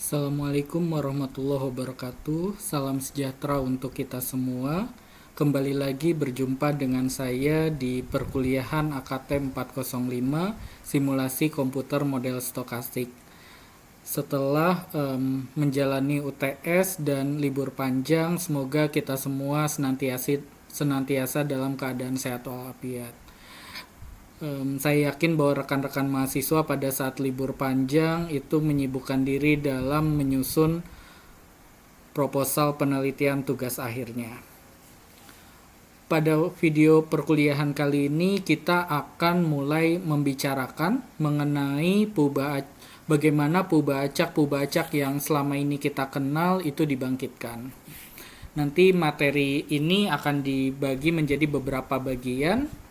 Assalamualaikum warahmatullahi wabarakatuh. Salam sejahtera untuk kita semua. Kembali lagi berjumpa dengan saya di perkuliahan AKT 405 Simulasi Komputer Model Stokastik. Setelah menjalani UTS dan libur panjang, semoga kita semua senantiasa dalam keadaan sehat walafiat. Saya yakin bahwa rekan-rekan mahasiswa pada saat libur panjang itu menyibukkan diri dalam menyusun proposal penelitian tugas akhirnya. Pada video perkuliahan kali ini kita akan mulai membicarakan mengenai bagaimana puba-acak yang selama ini kita kenal itu dibangkitkan. Nanti materi ini akan dibagi menjadi beberapa bagian.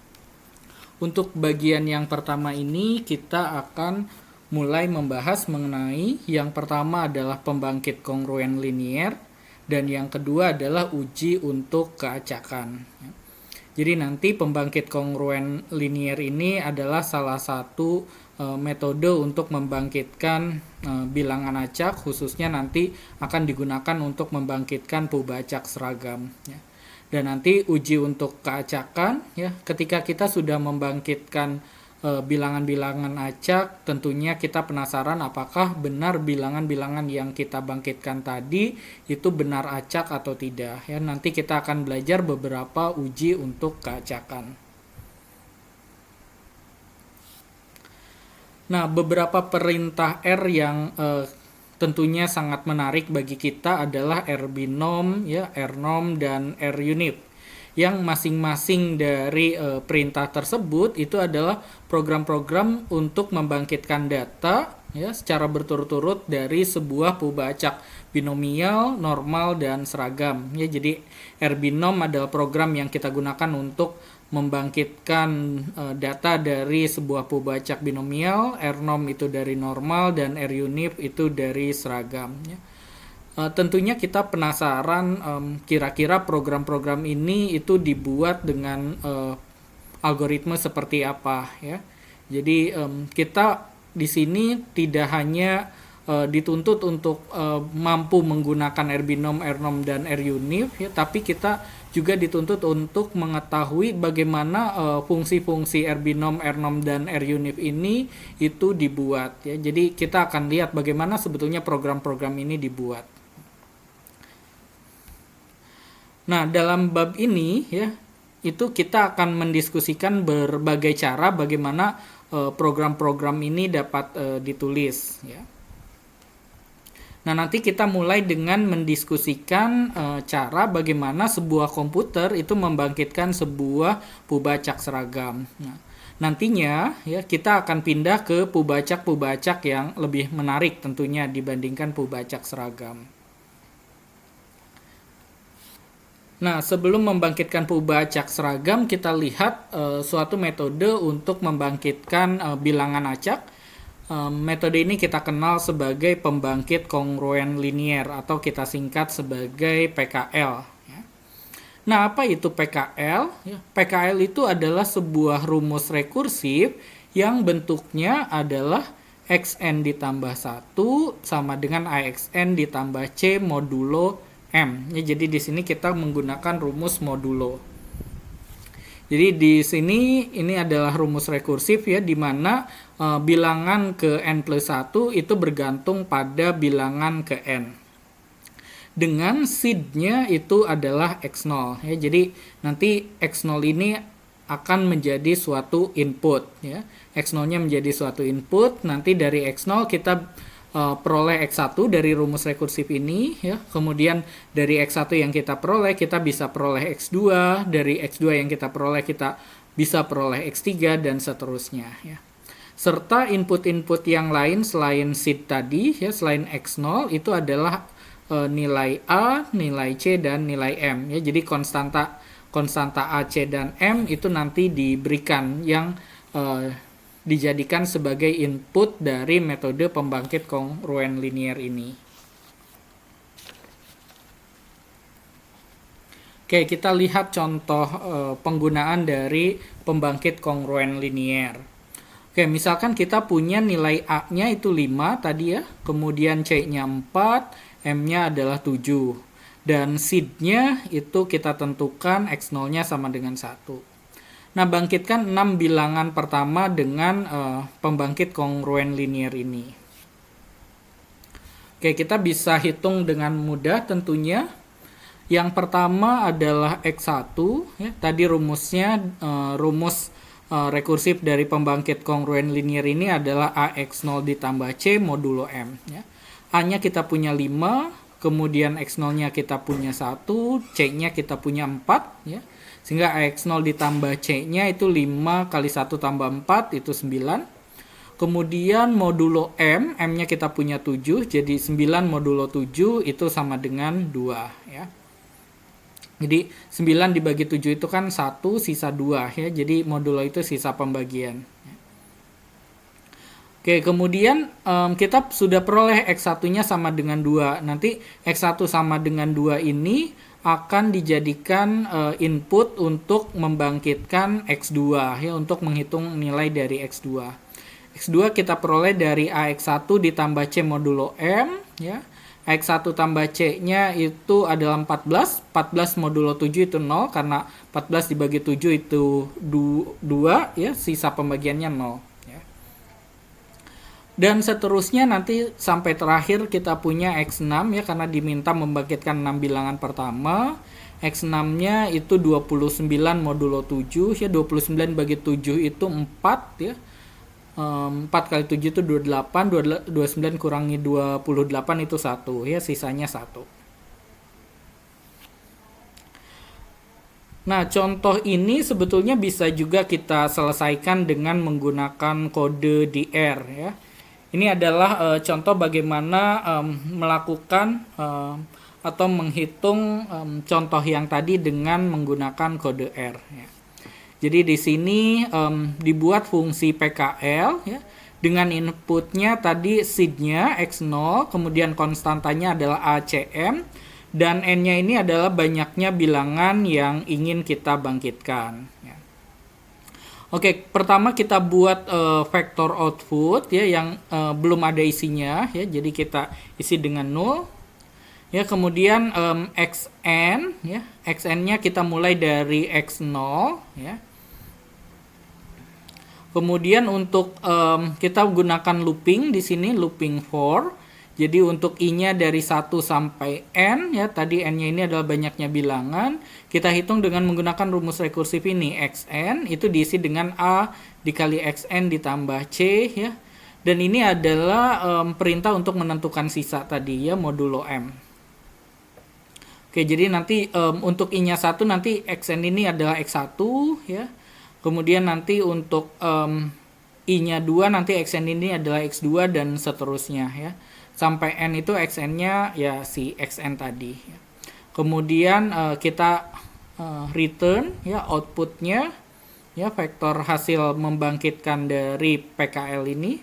Untuk bagian yang pertama ini kita akan mulai membahas mengenai yang pertama adalah pembangkit kongruen linier dan yang kedua adalah uji untuk keacakan. Jadi nanti pembangkit kongruen linier ini adalah salah satu metode untuk membangkitkan bilangan acak, khususnya nanti akan digunakan untuk membangkitkan puba-acak seragam. Dan nanti uji untuk keacakan, ketika kita sudah membangkitkan bilangan-bilangan acak, tentunya kita penasaran apakah benar bilangan-bilangan yang kita bangkitkan tadi itu benar acak atau tidak. Nanti kita akan belajar beberapa uji untuk keacakan. Nah, beberapa perintah R yang tentunya sangat menarik bagi kita adalah rbinom, rnom, dan runif. Yang masing-masing dari perintah tersebut itu adalah program-program untuk membangkitkan data secara berturut-turut dari sebuah puba-acak binomial, normal, dan seragam. Jadi rbinom adalah program yang kita gunakan untuk membangkitkan data dari sebuah puba-acak binomial, rnom itu dari normal, dan runif itu dari seragam. Tentunya kita penasaran kira-kira program-program ini itu dibuat dengan algoritma seperti apa ya. Jadi kita di sini tidak hanya dituntut untuk mampu menggunakan rbinom, rnom, dan runif tapi kita juga dituntut untuk mengetahui bagaimana fungsi-fungsi rbinom, rnom, dan runif ini itu dibuat ya. Jadi kita akan lihat bagaimana sebetulnya program-program ini dibuat. Nah, dalam bab ini itu kita akan mendiskusikan berbagai cara bagaimana program-program ini dapat ditulis ya. Nah, nanti kita mulai dengan mendiskusikan cara bagaimana sebuah komputer itu membangkitkan sebuah puba-acak seragam. Nah, nantinya kita akan pindah ke puba-acak yang lebih menarik tentunya dibandingkan puba-acak seragam. Nah, sebelum membangkitkan puba-acak seragam, kita lihat suatu metode untuk membangkitkan bilangan acak. Metode ini kita kenal sebagai pembangkit kongruen linier atau kita singkat sebagai PKL. Nah, apa itu PKL? PKL itu adalah sebuah rumus rekursif yang bentuknya adalah xn ditambah 1 sama dengan AXN ditambah C modulo M. Jadi di sini kita menggunakan rumus modulo. Jadi di sini ini adalah rumus rekursif di mana bilangan ke n plus 1 itu bergantung pada bilangan ke n. Dengan seed-nya itu adalah x0 Jadi nanti x0 ini akan menjadi suatu input x0-nya menjadi suatu input, nanti dari x0 kita peroleh x1 dari rumus rekursif ini kemudian dari x1 yang kita peroleh kita bisa peroleh x2, dari x2 yang kita peroleh kita bisa peroleh x3 dan seterusnya serta input-input yang lain selain seed tadi selain x0 itu adalah nilai A, nilai C, dan nilai M jadi konstanta A, C, dan M itu nanti diberikan yang dijadikan sebagai input dari metode pembangkit kongruen linier ini. Oke, kita lihat contoh penggunaan dari pembangkit kongruen linier. Oke, misalkan kita punya nilai A-nya itu 5 tadi ya, kemudian C-nya 4, M-nya adalah 7. Dan seed-nya itu kita tentukan X0-nya sama dengan 1. Nah, bangkitkan 6 bilangan pertama dengan pembangkit kongruen linear ini. Oke, kita bisa hitung dengan mudah tentunya. Yang pertama adalah X1, ya. Tadi rumusnya, rumus rekursif dari pembangkit kongruen linear ini adalah AX0 ditambah C modulo M. Ya. A-nya kita punya 5, kemudian X0-nya kita punya 1, C-nya kita punya 4. Ya. Sehingga AX0 ditambah C-nya itu 5 kali 1 tambah 4 itu 9. Kemudian modulo M, M-nya kita punya 7, jadi 9 modulo 7 itu sama dengan 2. Ya. Jadi 9 dibagi 7 itu kan 1, sisa 2 ya. Jadi modulo itu sisa pembagian. Oke, kemudian kita sudah peroleh X1-nya sama dengan 2. Nanti X1 sama dengan 2 ini akan dijadikan input untuk membangkitkan X2 ya, untuk menghitung nilai dari X2. X2 kita peroleh dari AX1 ditambah C modulo M ya. X1 tambah C-nya itu adalah 14. 14 modulo 7 itu 0, karena 14 dibagi 7 itu 2, ya, sisa pembagiannya 0. Ya. Dan seterusnya nanti sampai terakhir kita punya X6, ya, karena diminta membangkitkan 6 bilangan pertama. X6-nya itu 29 modulo 7, ya, 29 bagi 7 itu 4, ya. 4 kali 7 itu 28, 29 kurangi 28 itu 1, ya, sisanya 1. Nah, contoh ini sebetulnya bisa juga kita selesaikan dengan menggunakan kode DR, ya. Ini adalah contoh bagaimana melakukan atau menghitung contoh yang tadi dengan menggunakan kode R, ya. Jadi di sini dibuat fungsi PKL ya, dengan inputnya tadi seed-nya X0, kemudian konstantanya adalah ACM, dan N-nya ini adalah banyaknya bilangan yang ingin kita bangkitkan. Ya. Oke, pertama kita buat vektor output ya, yang belum ada isinya ya, jadi kita isi dengan 0. Ya, kemudian xn ya, xn-nya kita mulai dari x0 ya. Kemudian untuk kita gunakan looping di sini, looping for. Jadi untuk i-nya dari 1 sampai n ya, tadi n-nya ini adalah banyaknya bilangan. Kita hitung dengan menggunakan rumus rekursif ini, xn itu diisi dengan a dikali xn ditambah c ya. Dan ini adalah perintah untuk menentukan sisa tadi ya, modulo m. Oke, jadi nanti untuk i-nya 1 nanti xn ini adalah x1 ya. Kemudian nanti untuk i-nya 2 nanti xn ini adalah x2 dan seterusnya ya. Sampai n itu xn-nya ya si xn tadi ya. Kemudian kita return ya outputnya ya, vektor hasil membangkitkan dari PKL ini.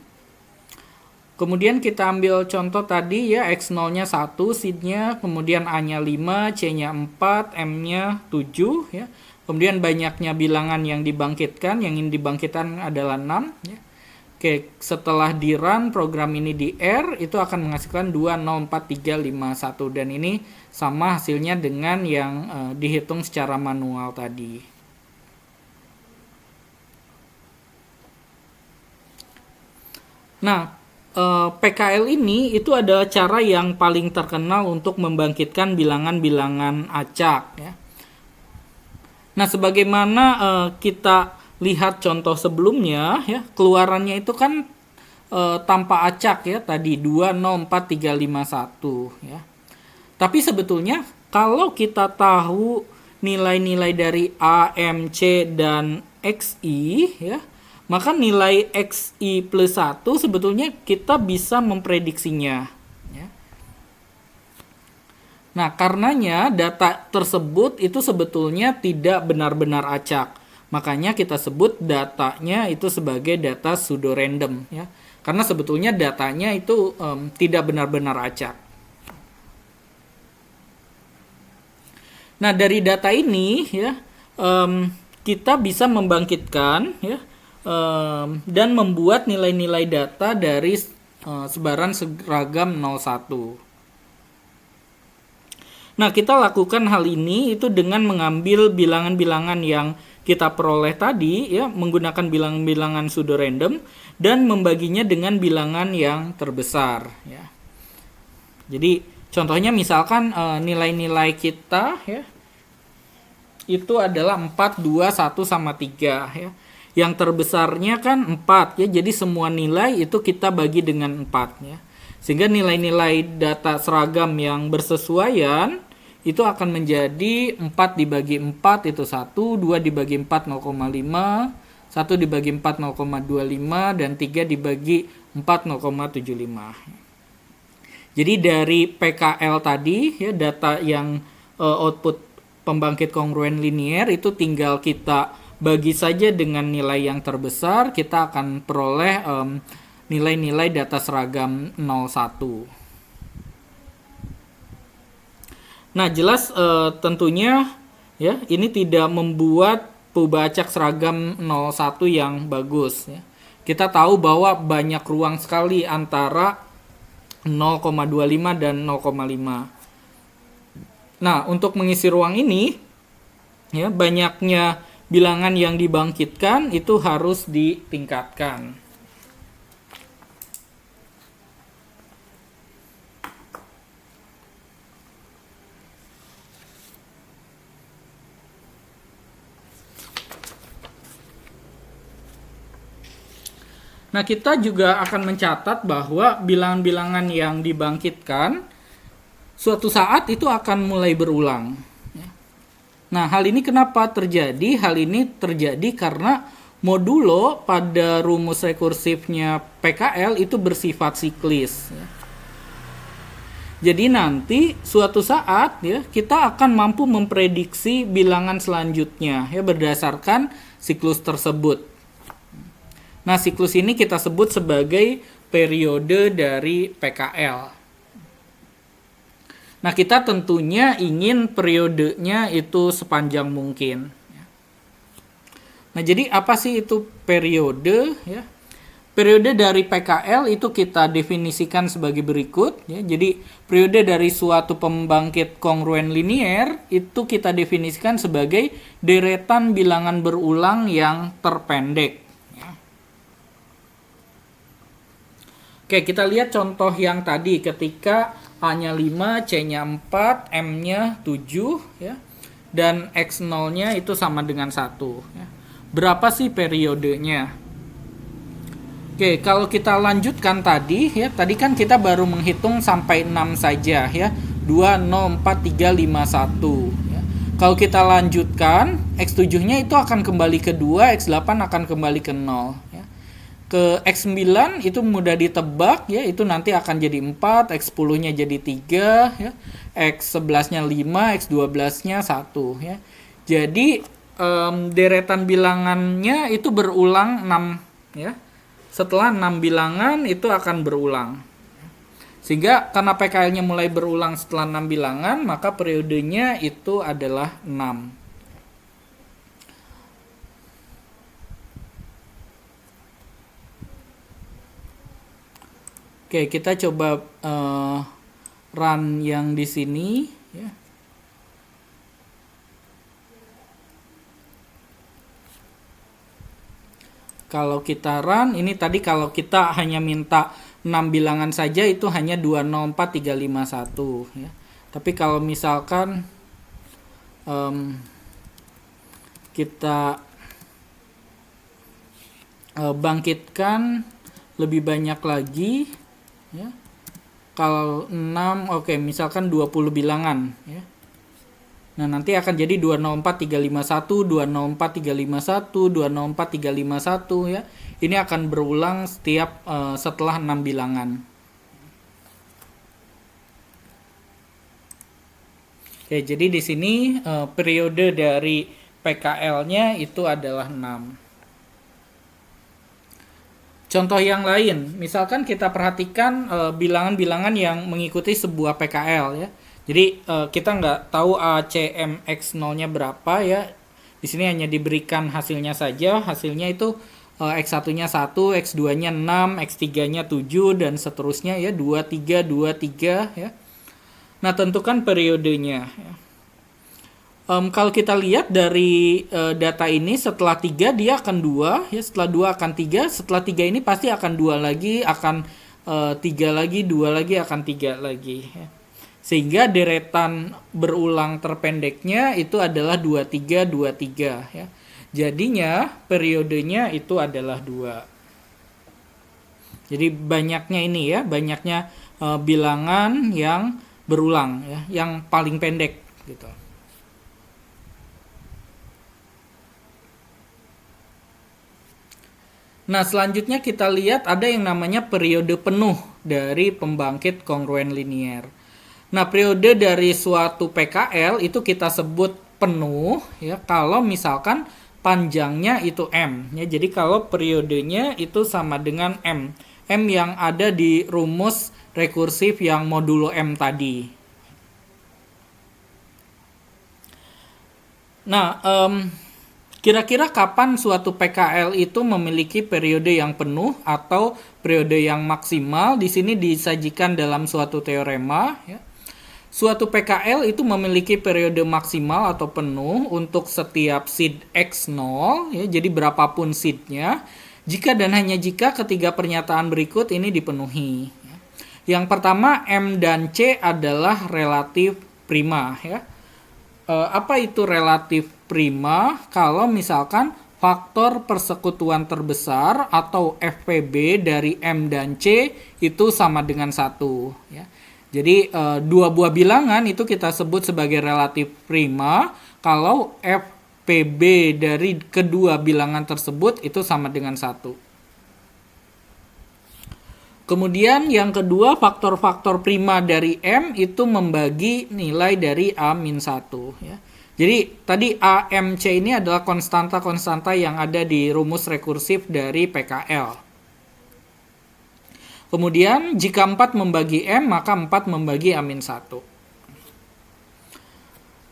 Kemudian kita ambil contoh tadi ya, x0-nya 1 seed-nya, kemudian a-nya 5, c-nya 4, m-nya 7 ya. Kemudian banyaknya bilangan yang dibangkitkan, yang ingin dibangkitkan adalah 6 ya. Oke, setelah di run program ini di R, itu akan menghasilkan 2, 0, 4, 3, 5, 1. Dan ini sama hasilnya dengan yang dihitung secara manual tadi. Nah, PKL ini itu adalah cara yang paling terkenal untuk membangkitkan bilangan-bilangan acak ya. Nah, sebagaimana kita lihat contoh sebelumnya ya, keluarannya itu kan tanpa acak ya, tadi 2, 0, 4, 3, 5, 1 ya. Tapi sebetulnya kalau kita tahu nilai-nilai dari A, M, C, dan XI ya, maka nilai XI plus 1 sebetulnya kita bisa memprediksinya. Ya. Nah, karenanya data tersebut itu sebetulnya tidak benar-benar acak. Makanya kita sebut datanya itu sebagai data pseudo random. Ya. Karena sebetulnya datanya itu tidak benar-benar acak. Nah, dari data ini ya, kita bisa membangkitkan ya, dan membuat nilai-nilai data dari sebaran seragam 01. Nah, kita lakukan hal ini itu dengan mengambil bilangan-bilangan yang kita peroleh tadi ya, menggunakan bilangan-bilangan pseudo random dan membaginya dengan bilangan yang terbesar ya. Jadi contohnya misalkan nilai-nilai kita ya itu adalah 4, 2, 1 sama 3 ya. Yang terbesarnya kan 4 ya. Jadi semua nilai itu kita bagi dengan 4 ya. Sehingga nilai-nilai data seragam yang bersesuaian itu akan menjadi 4 dibagi 4 itu 1, 2 dibagi 4 0,5, 1 dibagi 4 0,25, dan 3 dibagi 4 0,75. Jadi dari PKL tadi ya, data yang output pembangkit kongruen linier itu tinggal kita bagi saja dengan nilai yang terbesar, kita akan peroleh nilai-nilai data seragam 01. Nah, jelas tentunya ya ini tidak membuat pembacak seragam 01 yang bagus ya. Kita tahu bahwa banyak ruang sekali antara 0,25 dan 0,5. Nah, untuk mengisi ruang ini ya, banyaknya bilangan yang dibangkitkan itu harus ditingkatkan. Nah, kita juga akan mencatat bahwa bilangan-bilangan yang dibangkitkan suatu saat itu akan mulai berulang. Nah, hal ini kenapa terjadi? Hal ini terjadi karena modulo pada rumus rekursifnya PKL itu bersifat siklis. Jadi nanti suatu saat ya kita akan mampu memprediksi bilangan selanjutnya ya berdasarkan siklus tersebut. Nah, siklus ini kita sebut sebagai periode dari PKL. Nah, kita tentunya ingin periodenya itu sepanjang mungkin. Nah, jadi apa sih itu periode? Ya? Periode dari PKL itu kita definisikan sebagai berikut. Ya. Jadi, periode dari suatu pembangkit kongruen linier itu kita definisikan sebagai deretan bilangan berulang yang terpendek. Oke, kita lihat contoh yang tadi ketika A-nya 5, C-nya 4, M-nya 7 ya. Dan X0-nya itu sama dengan 1 ya. Berapa sih periodenya? Oke, kalau kita lanjutkan tadi ya, tadi kan kita baru menghitung sampai 6 saja ya. 2, 0, 4, 3, 5, 1 ya. Kalau kita lanjutkan, X7-nya itu akan kembali ke 2, X8 akan kembali ke 0 ya. Ke X9 itu mudah ditebak ya, itu nanti akan jadi 4, X10-nya jadi 3 ya, X11-nya 5, X12-nya 1 ya. Jadi deretan bilangannya itu berulang 6 ya. Setelah 6 bilangan itu akan berulang. Sehingga karena PKL-nya mulai berulang setelah 6 bilangan, maka periodenya itu adalah 6. Oke, kita coba run yang di sini ya. Kalau kita run, ini tadi kalau kita hanya minta 6 bilangan saja itu hanya 2, 0, 4, 3, 5, 1 ya. Tapi kalau misalkan kita bangkitkan lebih banyak lagi ya. Kalau 6, oke, misalkan 20 bilangan ya. Nah, nanti akan jadi 204351, 204351, 204351 ya. Ini akan berulang setiap setelah 6 bilangan. Oke, jadi di sini periode dari PKL-nya itu adalah 6. Contoh yang lain, misalkan kita perhatikan bilangan-bilangan yang mengikuti sebuah PKL ya. Jadi kita nggak tahu ACMX0-nya berapa ya. Di sini hanya diberikan hasilnya saja. Hasilnya itu X1-nya 1, X2-nya 6, X3-nya 7 dan seterusnya ya, 2 3 2 3 ya. Nah, tentukan periodenya ya. Kalau kita lihat dari data ini, setelah 3 dia akan 2 ya, setelah 2 akan 3, setelah 3 ini pasti akan 2 lagi, akan 3 lagi, 2 lagi, akan 3 lagi ya. Sehingga deretan berulang terpendeknya itu adalah 23 23 ya. Jadinya periodenya itu adalah 2. Jadi banyaknya ini ya, banyaknya bilangan yang berulang ya, yang paling pendek gitu. Nah, selanjutnya kita lihat ada yang namanya periode penuh dari pembangkit kongruen linier. Nah, periode dari suatu PKL itu kita sebut penuh ya kalau misalkan panjangnya itu M ya. Jadi kalau periodenya itu sama dengan M. M yang ada di rumus rekursif yang modulo M tadi. Nah, kira-kira kapan suatu PKL itu memiliki periode yang penuh atau periode yang maksimal? Di sini disajikan dalam suatu teorema ya. Suatu PKL itu memiliki periode maksimal atau penuh untuk setiap seed X0 ya. Jadi berapapun seednya, jika dan hanya jika ketiga pernyataan berikut ini dipenuhi ya. Yang pertama, M dan C adalah relatif prima ya. Apa itu relatif prima? Kalau misalkan faktor persekutuan terbesar atau FPB dari M dan C itu sama dengan 1 ya. Jadi dua buah bilangan itu kita sebut sebagai relatif prima kalau FPB dari kedua bilangan tersebut itu sama dengan 1. Kemudian yang kedua, faktor-faktor prima dari M itu membagi nilai dari A-1 ya. Jadi tadi AMC ini adalah konstanta-konstanta yang ada di rumus rekursif dari PKL. Kemudian jika 4 membagi M, maka 4 membagi A-1.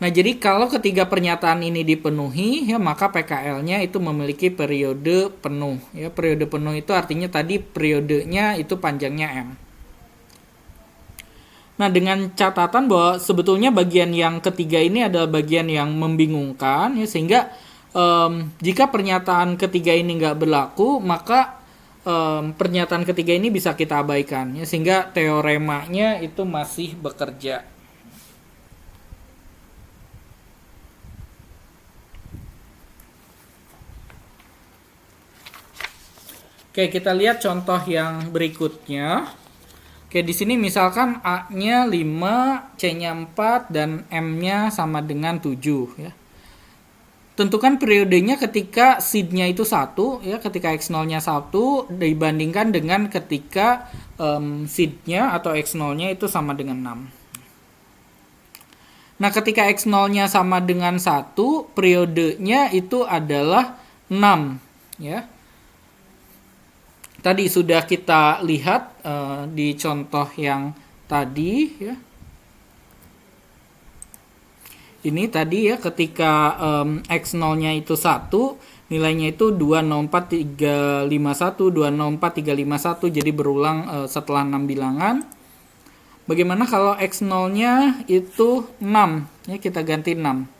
Nah, jadi kalau ketiga pernyataan ini dipenuhi, ya maka PKL-nya itu memiliki periode penuh. Ya, periode penuh itu artinya tadi periodenya itu panjangnya M. Nah, dengan catatan bahwa sebetulnya bagian yang ketiga ini adalah bagian yang membingungkan, ya, sehingga jika pernyataan ketiga ini nggak berlaku, maka pernyataan ketiga ini bisa kita abaikan, ya, sehingga teoremanya itu masih bekerja. Oke, kita lihat contoh yang berikutnya. Oke, di sini misalkan A-nya 5, C-nya 4, dan M-nya sama dengan 7. Ya. Tentukan periodenya ketika seed-nya itu 1, ya, ketika X0-nya 1, dibandingkan dengan ketika seed-nya atau X0-nya itu sama dengan 6. Nah, ketika X0-nya sama dengan 1, periodenya itu adalah 6. Ya. Tadi sudah kita lihat di contoh yang tadi ya. Ini tadi ya ketika X0-nya itu 1, nilainya itu 204351, 204351, jadi berulang setelah 6 bilangan. Bagaimana kalau X0-nya itu 6? Ya, kita ganti 6.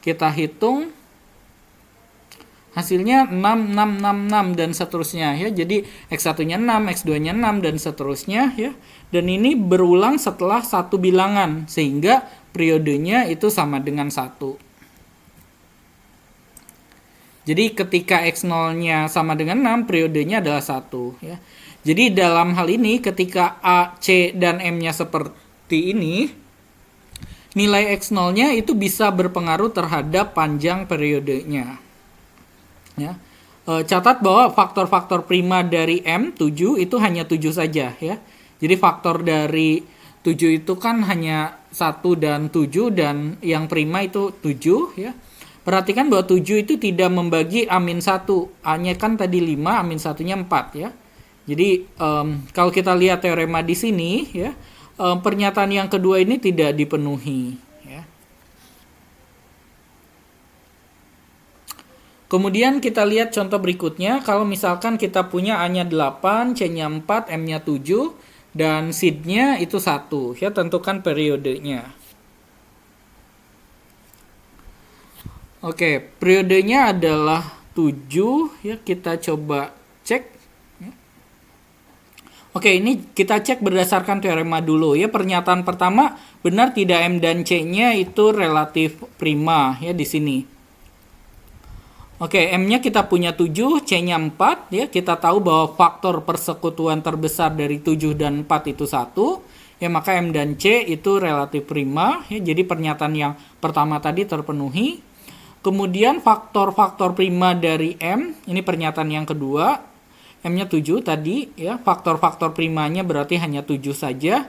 Kita hitung hasilnya 6, 6, 6, 6 dan seterusnya ya. Jadi X1-nya 6, X2-nya 6 dan seterusnya ya. Dan ini berulang setelah satu bilangan sehingga periodenya itu sama dengan 1. Jadi ketika X0-nya sama dengan 6, periodenya adalah 1 ya. Jadi dalam hal ini ketika A, C dan M-nya seperti ini, nilai X0-nya itu bisa berpengaruh terhadap panjang periodenya. Ya. Catat bahwa faktor-faktor prima dari M 7 itu hanya 7 saja ya. Jadi faktor dari 7 itu kan hanya 1 dan 7 dan yang prima itu 7 ya. Perhatikan bahwa 7 itu tidak membagi A-1. A-nya kan tadi 5, A-1-nya 4 ya. Jadi kalau kita lihat teorema di sini ya, pernyataan yang kedua ini tidak dipenuhi. Kemudian kita lihat contoh berikutnya, kalau misalkan kita punya A-nya 8, C-nya 4, M-nya 7, dan seed-nya itu 1, ya tentukan periodenya. Oke, periodenya adalah 7, ya kita coba cek. Oke, ini kita cek berdasarkan teorema dulu ya. Pernyataan pertama, benar tidak M dan C-nya itu relatif prima ya di sini. Oke, M-nya kita punya 7, C-nya 4 ya. Kita tahu bahwa faktor persekutuan terbesar dari 7 dan 4 itu 1. Ya, maka M dan C itu relatif prima ya. Jadi pernyataan yang pertama tadi terpenuhi. Kemudian faktor-faktor prima dari M, ini pernyataan yang kedua. M-nya 7 tadi ya, faktor-faktor primanya berarti hanya 7 saja.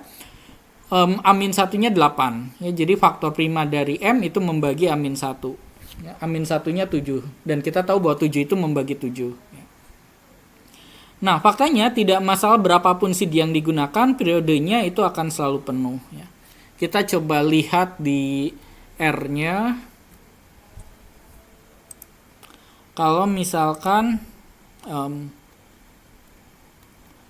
Amin satunya 8 ya, jadi faktor prima dari M itu membagi amin 1 ya, amin satunya 7 dan kita tahu bahwa 7 itu membagi 7 ya. Nah, faktanya tidak masalah berapapun seed yang digunakan, periodenya itu akan selalu penuh ya. Kita coba lihat di R-nya. Kalau misalkan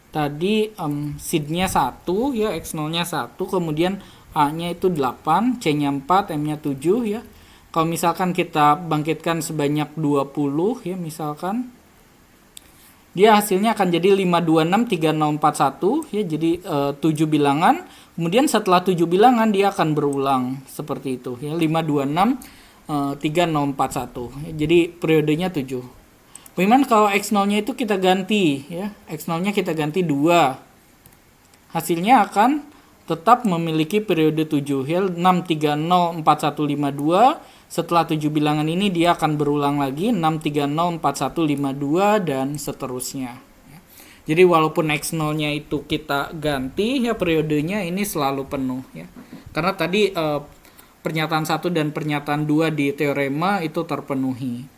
tadi seed-nya 1 ya, X0-nya 1, kemudian A-nya itu 8, C-nya 4, M-nya 7 ya. Kalau misalkan kita bangkitkan sebanyak 20 ya, misalkan dia hasilnya akan jadi 526 3041 ya, jadi 7 bilangan. Kemudian setelah 7 bilangan dia akan berulang seperti itu ya, 526 3041 ya, jadi periodenya 7. Bagaimana kalau X0-nya itu kita ganti ya? X0-nya kita ganti 2. Hasilnya akan tetap memiliki periode 7 ya, 6304152. Setelah 7 bilangan ini dia akan berulang lagi 6304152 dan seterusnya. Jadi walaupun X0-nya itu kita ganti ya, periodenya ini selalu penuh ya. Karena tadi pernyataan 1 dan pernyataan 2 di teorema itu terpenuhi.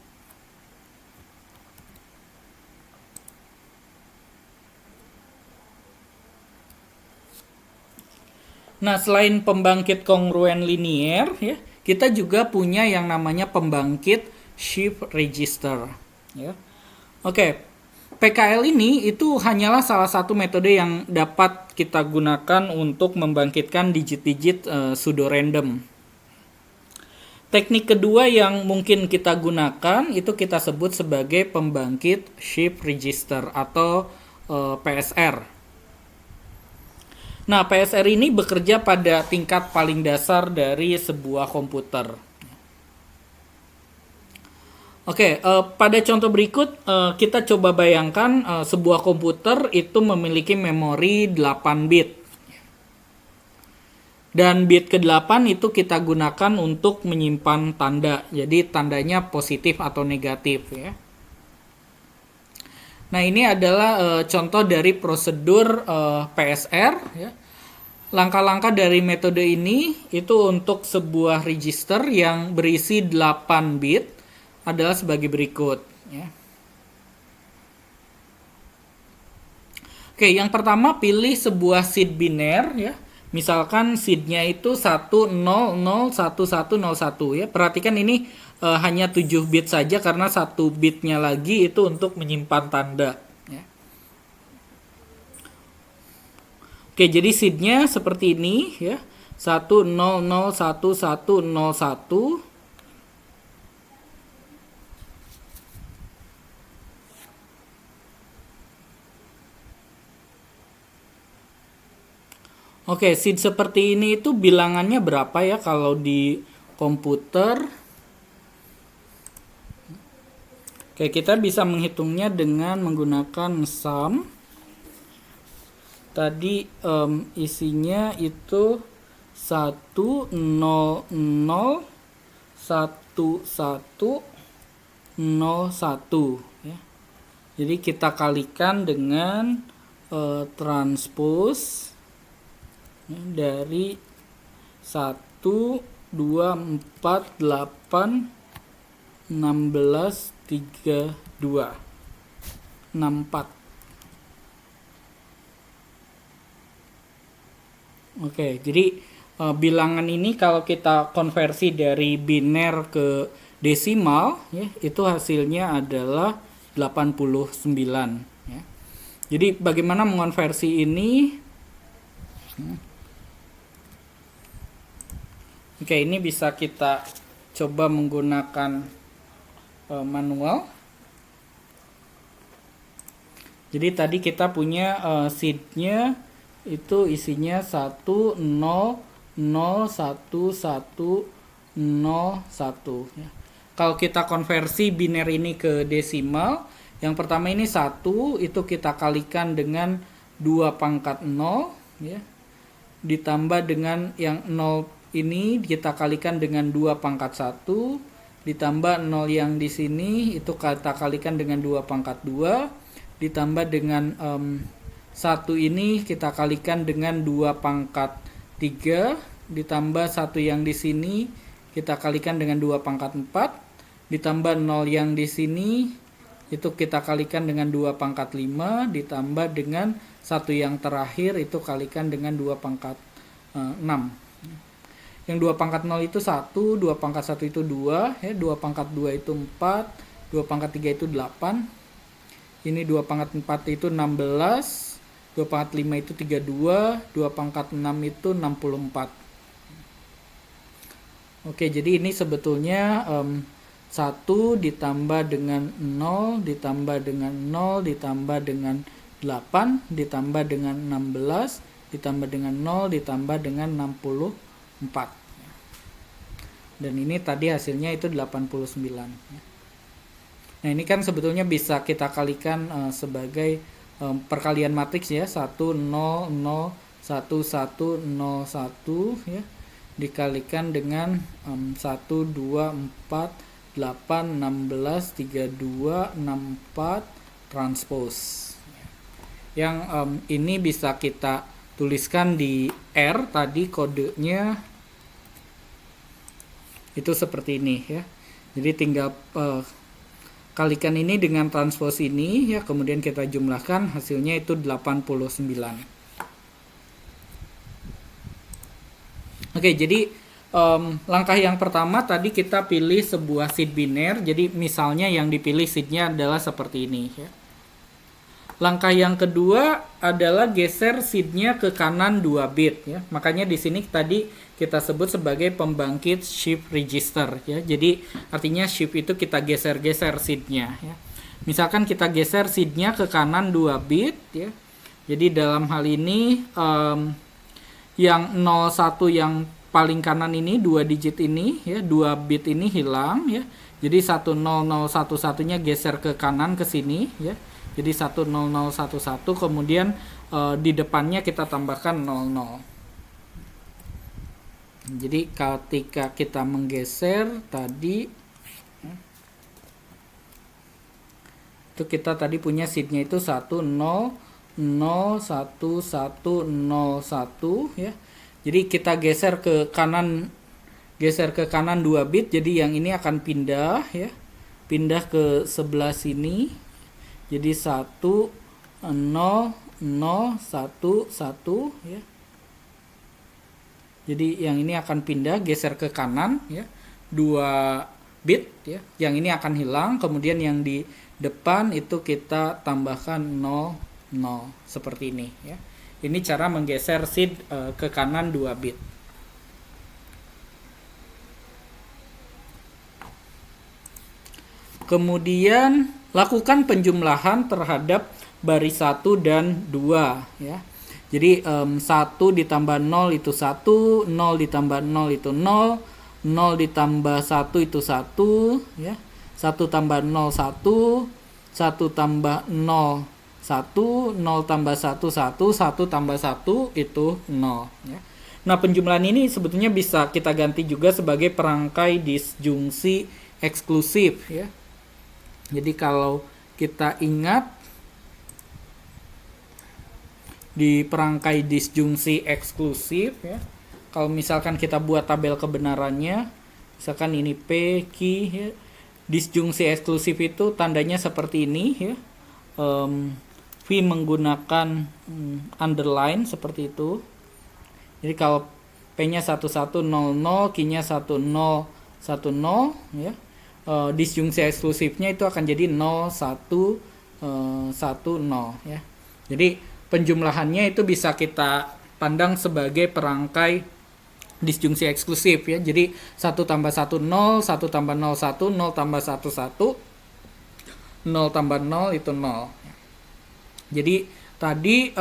Nah, selain pembangkit kongruen linier ya, kita juga punya yang namanya pembangkit shift register ya. Oke, PKL ini itu hanyalah salah satu metode yang dapat kita gunakan untuk membangkitkan digit-digit pseudo random. Teknik kedua yang mungkin kita gunakan itu kita sebut sebagai pembangkit shift register atau PSR. Nah, PSR ini bekerja pada tingkat paling dasar dari sebuah komputer. Oke, pada contoh berikut kita coba bayangkan sebuah komputer itu memiliki memori 8 bit. Dan bit ke-8 itu kita gunakan untuk menyimpan tanda. Jadi tandanya positif atau negatif ya. Nah, ini adalah contoh dari prosedur PSR ya. Langkah-langkah dari metode ini itu untuk sebuah register yang berisi 8 bit adalah sebagai berikut ya. Oke, yang pertama pilih sebuah seed biner ya. Misalkan seednya itu 1001101 ya. Perhatikan ini hanya 7 bit saja karena 1 bitnya lagi itu untuk menyimpan tanda ya. Oke, jadi seednya seperti ini ya. 1001101. Oke, seed seperti ini itu bilangannya berapa ya kalau di komputer? Oke, kita bisa menghitungnya dengan menggunakan sum. Tadi isinya itu 1001101 ya. Jadi kita kalikan dengan transpose dari 1, 2, 4, 8, 16, 3, 2, 64. Oke, jadi bilangan ini kalau kita konversi dari biner ke desimal ya, itu hasilnya adalah 89 ya. Jadi bagaimana mengonversi ini? Oke, ini bisa kita coba menggunakan manual. Jadi tadi kita punya seednya itu isinya 1 0 0 1 1 0 1 ya. Kalau kita konversi biner ini ke desimal, yang pertama ini 1 itu kita kalikan dengan 2 pangkat 0 ya. Ditambah dengan yang 0 ini kita kalikan dengan 2 pangkat 1, ditambah 0 yang di sini itu kita kalikan dengan 2 pangkat 2, ditambah dengan 1 ini kita kalikan dengan 2 pangkat 3, ditambah 1 yang di sini kita kalikan dengan 2 pangkat 4, ditambah 0 yang di sini itu kita kalikan dengan 2 pangkat 5, ditambah dengan 1 yang terakhir itu kalikan dengan 2 pangkat 6. Yang 2 pangkat 0 itu 1, 2 pangkat 1 itu 2, ya, 2 pangkat 2 itu 4, 2 pangkat 3 itu 8, ini 2 pangkat 4 itu 16, 2 pangkat 5 itu 32, 2 pangkat 6 itu 64. Oke, jadi ini sebetulnya 1 ditambah dengan 0, ditambah dengan 0, ditambah dengan 8, ditambah dengan 16, ditambah dengan 0, ditambah dengan 64. Dan ini tadi hasilnya itu 89. Nah, ini kan sebetulnya bisa kita kalikan sebagai perkalian matriks ya, 1 0 0 1 1 0 1 ya, dikalikan dengan 1 2 4 8 16 32 64 transpose. Yang ini bisa kita tuliskan di R, tadi kodenya itu seperti ini ya. Jadi tinggal kalikan ini dengan transpose ini ya, kemudian kita jumlahkan, hasilnya itu 89. Oke, jadi langkah yang pertama tadi kita pilih sebuah seed biner. Jadi misalnya yang dipilih seednya adalah seperti ini ya. Langkah yang kedua adalah geser seednya ke kanan 2 bit ya. Makanya di sini tadi kita sebut sebagai pembangkit shift register ya. Jadi artinya shift itu kita geser-geser seednya ya. Misalkan kita geser seednya ke kanan 2 bit ya. Jadi dalam hal ini yang 01 yang paling kanan ini 2 digit ini ya, 2 bit ini hilang ya. Jadi 10011-nya geser ke kanan ke sini ya. Jadi 10011, kemudian di depannya kita tambahkan 00. Jadi ketika kita menggeser tadi itu kita tadi punya seednya itu 10010101 ya. Jadi kita geser ke kanan 2 bit, jadi yang ini akan pindah ya. Pindah ke sebelah sini. Jadi 10011 ya. Jadi yang ini akan pindah, geser ke kanan ya. 2 bit ya. Yang ini akan hilang, kemudian yang di depan itu kita tambahkan 00 seperti ini ya. Ini cara menggeser seed ke kanan 2 bit. Kemudian lakukan penjumlahan terhadap baris 1 dan 2 ya. Jadi 1 ditambah 0 itu 1, 0 ditambah 0 itu 0, 0 ditambah 1 itu 1 ya. 1 tambah 0 1, 1 tambah 0 1, 0 tambah 1 1, 1 tambah 1 itu 0 ya. Nah, penjumlahan ini sebetulnya bisa kita ganti juga sebagai perangkai disjungsi eksklusif ya. Jadi kalau kita ingat di perangkai disjungsi eksklusif ya, kalau misalkan kita buat tabel kebenarannya, misalkan ini P, Q ya, disjungsi eksklusif itu tandanya seperti ini ya. V menggunakan underline seperti itu. Jadi kalau P-nya 1100, Q-nya 1010 ya. disjungsi eksklusifnya itu akan jadi 0 1 1 0 ya. Jadi penjumlahannya itu bisa kita pandang sebagai perangkai disjungsi eksklusif ya. Jadi 1 tambah 1 0, 1 tambah 0 1, 0 tambah 1 1, 0 tambah 0 itu 0. Jadi tadi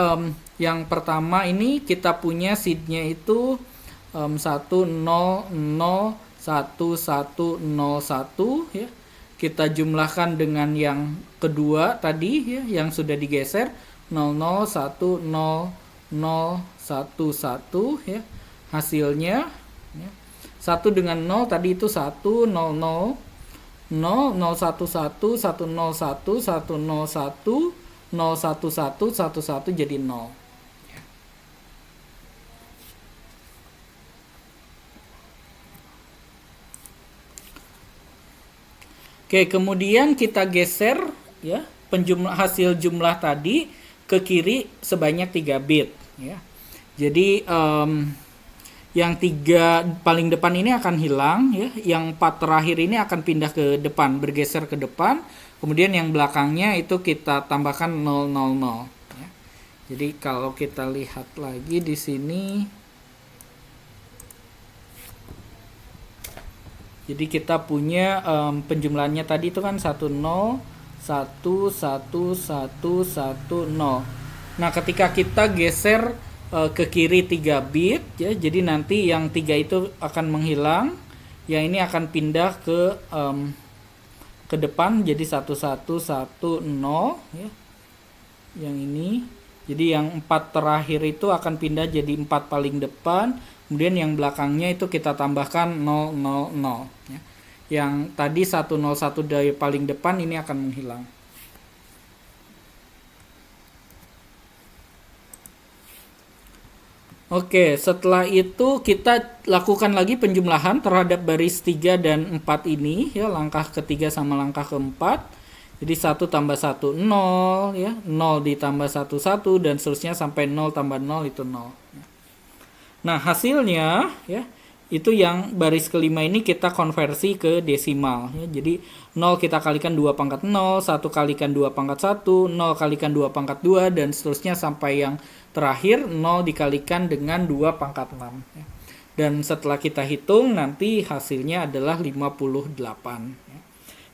yang pertama ini kita punya seednya itu 1 0 0 1 1 0 1 ya. Kita jumlahkan dengan yang kedua tadi ya, yang sudah digeser 0 0 1 0 0 1 1 ya. Hasilnya ya, 1 dengan 0 tadi itu 1 0 0 0 0 1 1 1 0 1 1 0 1 0 1 1 1 1 jadi 0. Oke, kemudian kita geser ya hasil jumlah tadi ke kiri sebanyak 3 bit ya. Jadi yang 3 paling depan ini akan hilang ya, yang 4 terakhir ini akan pindah ke depan, bergeser ke depan. Kemudian yang belakangnya itu kita tambahkan 0 0 0 ya. Jadi kalau kita lihat lagi di sini, jadi kita punya penjumlahannya tadi itu kan 1 0 1 1 1 1 0. Nah, ketika kita geser ke kiri 3 bit ya, jadi nanti yang 3 itu akan menghilang, yang ini akan pindah ke depan jadi 1 1 1 0 ya. Yang ini. Jadi yang 4 terakhir itu akan pindah jadi 4 paling depan. Kemudian yang belakangnya itu kita tambahkan 0 0 0 ya. Yang tadi 101 dari paling depan ini akan menghilang. Oke, setelah itu kita lakukan lagi penjumlahan terhadap baris 3 dan 4 ini ya, langkah ketiga sama langkah keempat. Jadi 1 tambah 1 0 ya, 0 ditambah 1 1 dan seterusnya sampai 0 tambah 0 itu 0. Nah, hasilnya ya itu yang baris kelima ini kita konversi ke desimal ya. Jadi 0 kita kalikan 2 pangkat 0, 1 kalikan 2 pangkat 1, 0 kalikan 2 pangkat 2 dan seterusnya sampai yang terakhir 0 dikalikan dengan 2 pangkat 6 ya. Dan setelah kita hitung nanti hasilnya adalah 58 ya.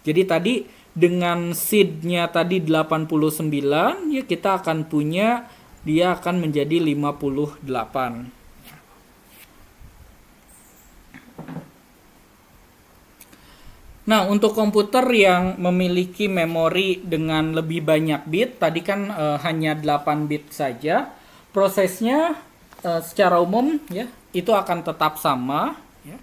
Jadi tadi dengan seednya tadi 89 ya, kita akan punya dia akan menjadi 58. Nah, untuk komputer yang memiliki memori dengan lebih banyak bit, tadi kan hanya 8 bit saja, prosesnya secara umum ya itu akan tetap sama ya.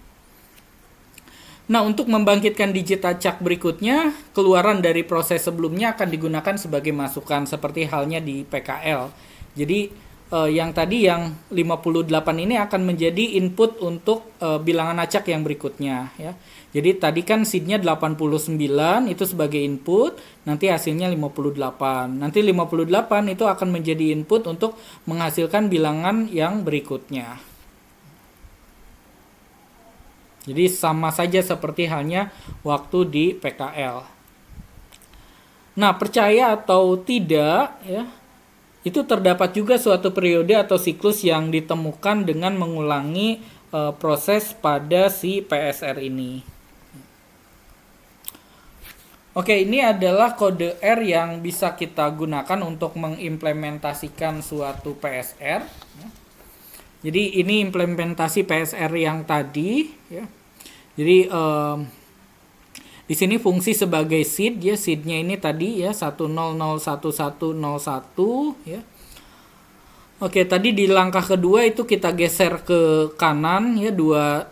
Nah, untuk membangkitkan digit acak berikutnya, keluaran dari proses sebelumnya akan digunakan sebagai masukan seperti halnya di PKL. Jadi yang tadi yang 58 ini akan menjadi input untuk bilangan acak yang berikutnya ya. Jadi tadi kan seednya 89 itu sebagai input, nanti hasilnya 58. Nanti 58 itu akan menjadi input untuk menghasilkan bilangan yang berikutnya. Jadi sama saja seperti halnya waktu di PKL. Nah, percaya atau tidak ya, itu terdapat juga suatu periode atau siklus yang ditemukan dengan mengulangi proses pada si PSR ini. Oke, ini adalah kode R yang bisa kita gunakan untuk mengimplementasikan suatu PSR. Jadi ini implementasi PSR yang tadi. Ya. Jadi di sini fungsi sebagai seed ya, seednya ini tadi ya 1001101 ya. Oke, tadi di langkah kedua itu kita geser ke kanan ya 2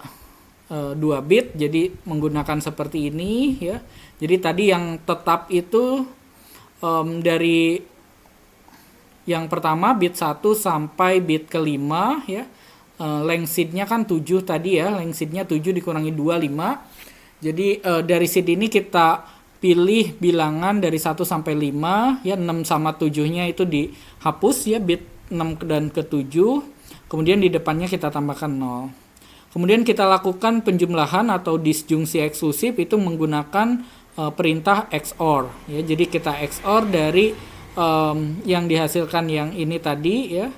bit, jadi menggunakan seperti ini ya. Jadi tadi yang tetap itu dari yang pertama bit 1 sampai bit kelima ya. Length seed-nya kan 7 tadi ya, length seed-nya 7 dikurangi 2 5. Jadi dari seed ini kita pilih bilangan dari 1 sampai 5 ya, 6 sama 7-nya itu dihapus ya, bit 6 dan ke 7. Kemudian di depannya kita tambahkan 0. Kemudian kita lakukan penjumlahan atau disjungsi eksklusif itu menggunakan perintah XOR ya. Jadi kita XOR dari yang dihasilkan yang ini tadi ya.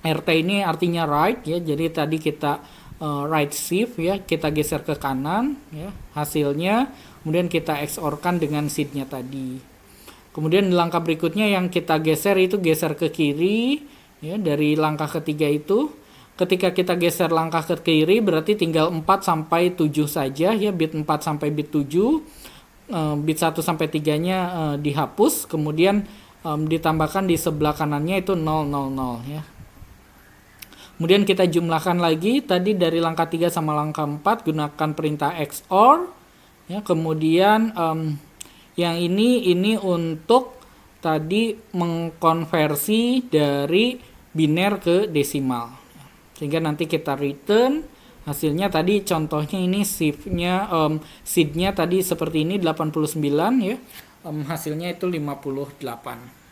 RT ini artinya right ya. Jadi tadi kita right shift ya, kita geser ke kanan ya hasilnya, kemudian kita XOR-kan dengan seed-nya tadi. Kemudian langkah berikutnya yang kita geser itu geser ke kiri ya, dari langkah ketiga itu. Ketika kita geser langkah ke kiri berarti tinggal 4 sampai 7 saja ya, bit 4 sampai bit 7. Bit 1 sampai 3-nya dihapus, kemudian ditambahkan di sebelah kanannya itu 000 ya. Kemudian kita jumlahkan lagi tadi dari langkah 3 sama langkah 4 gunakan perintah XOR ya. Kemudian yang ini untuk tadi mengkonversi dari biner ke desimal. Sehingga nanti kita return hasilnya tadi contohnya ini seed-nya tadi seperti ini 89 ya. Hasilnya itu 58.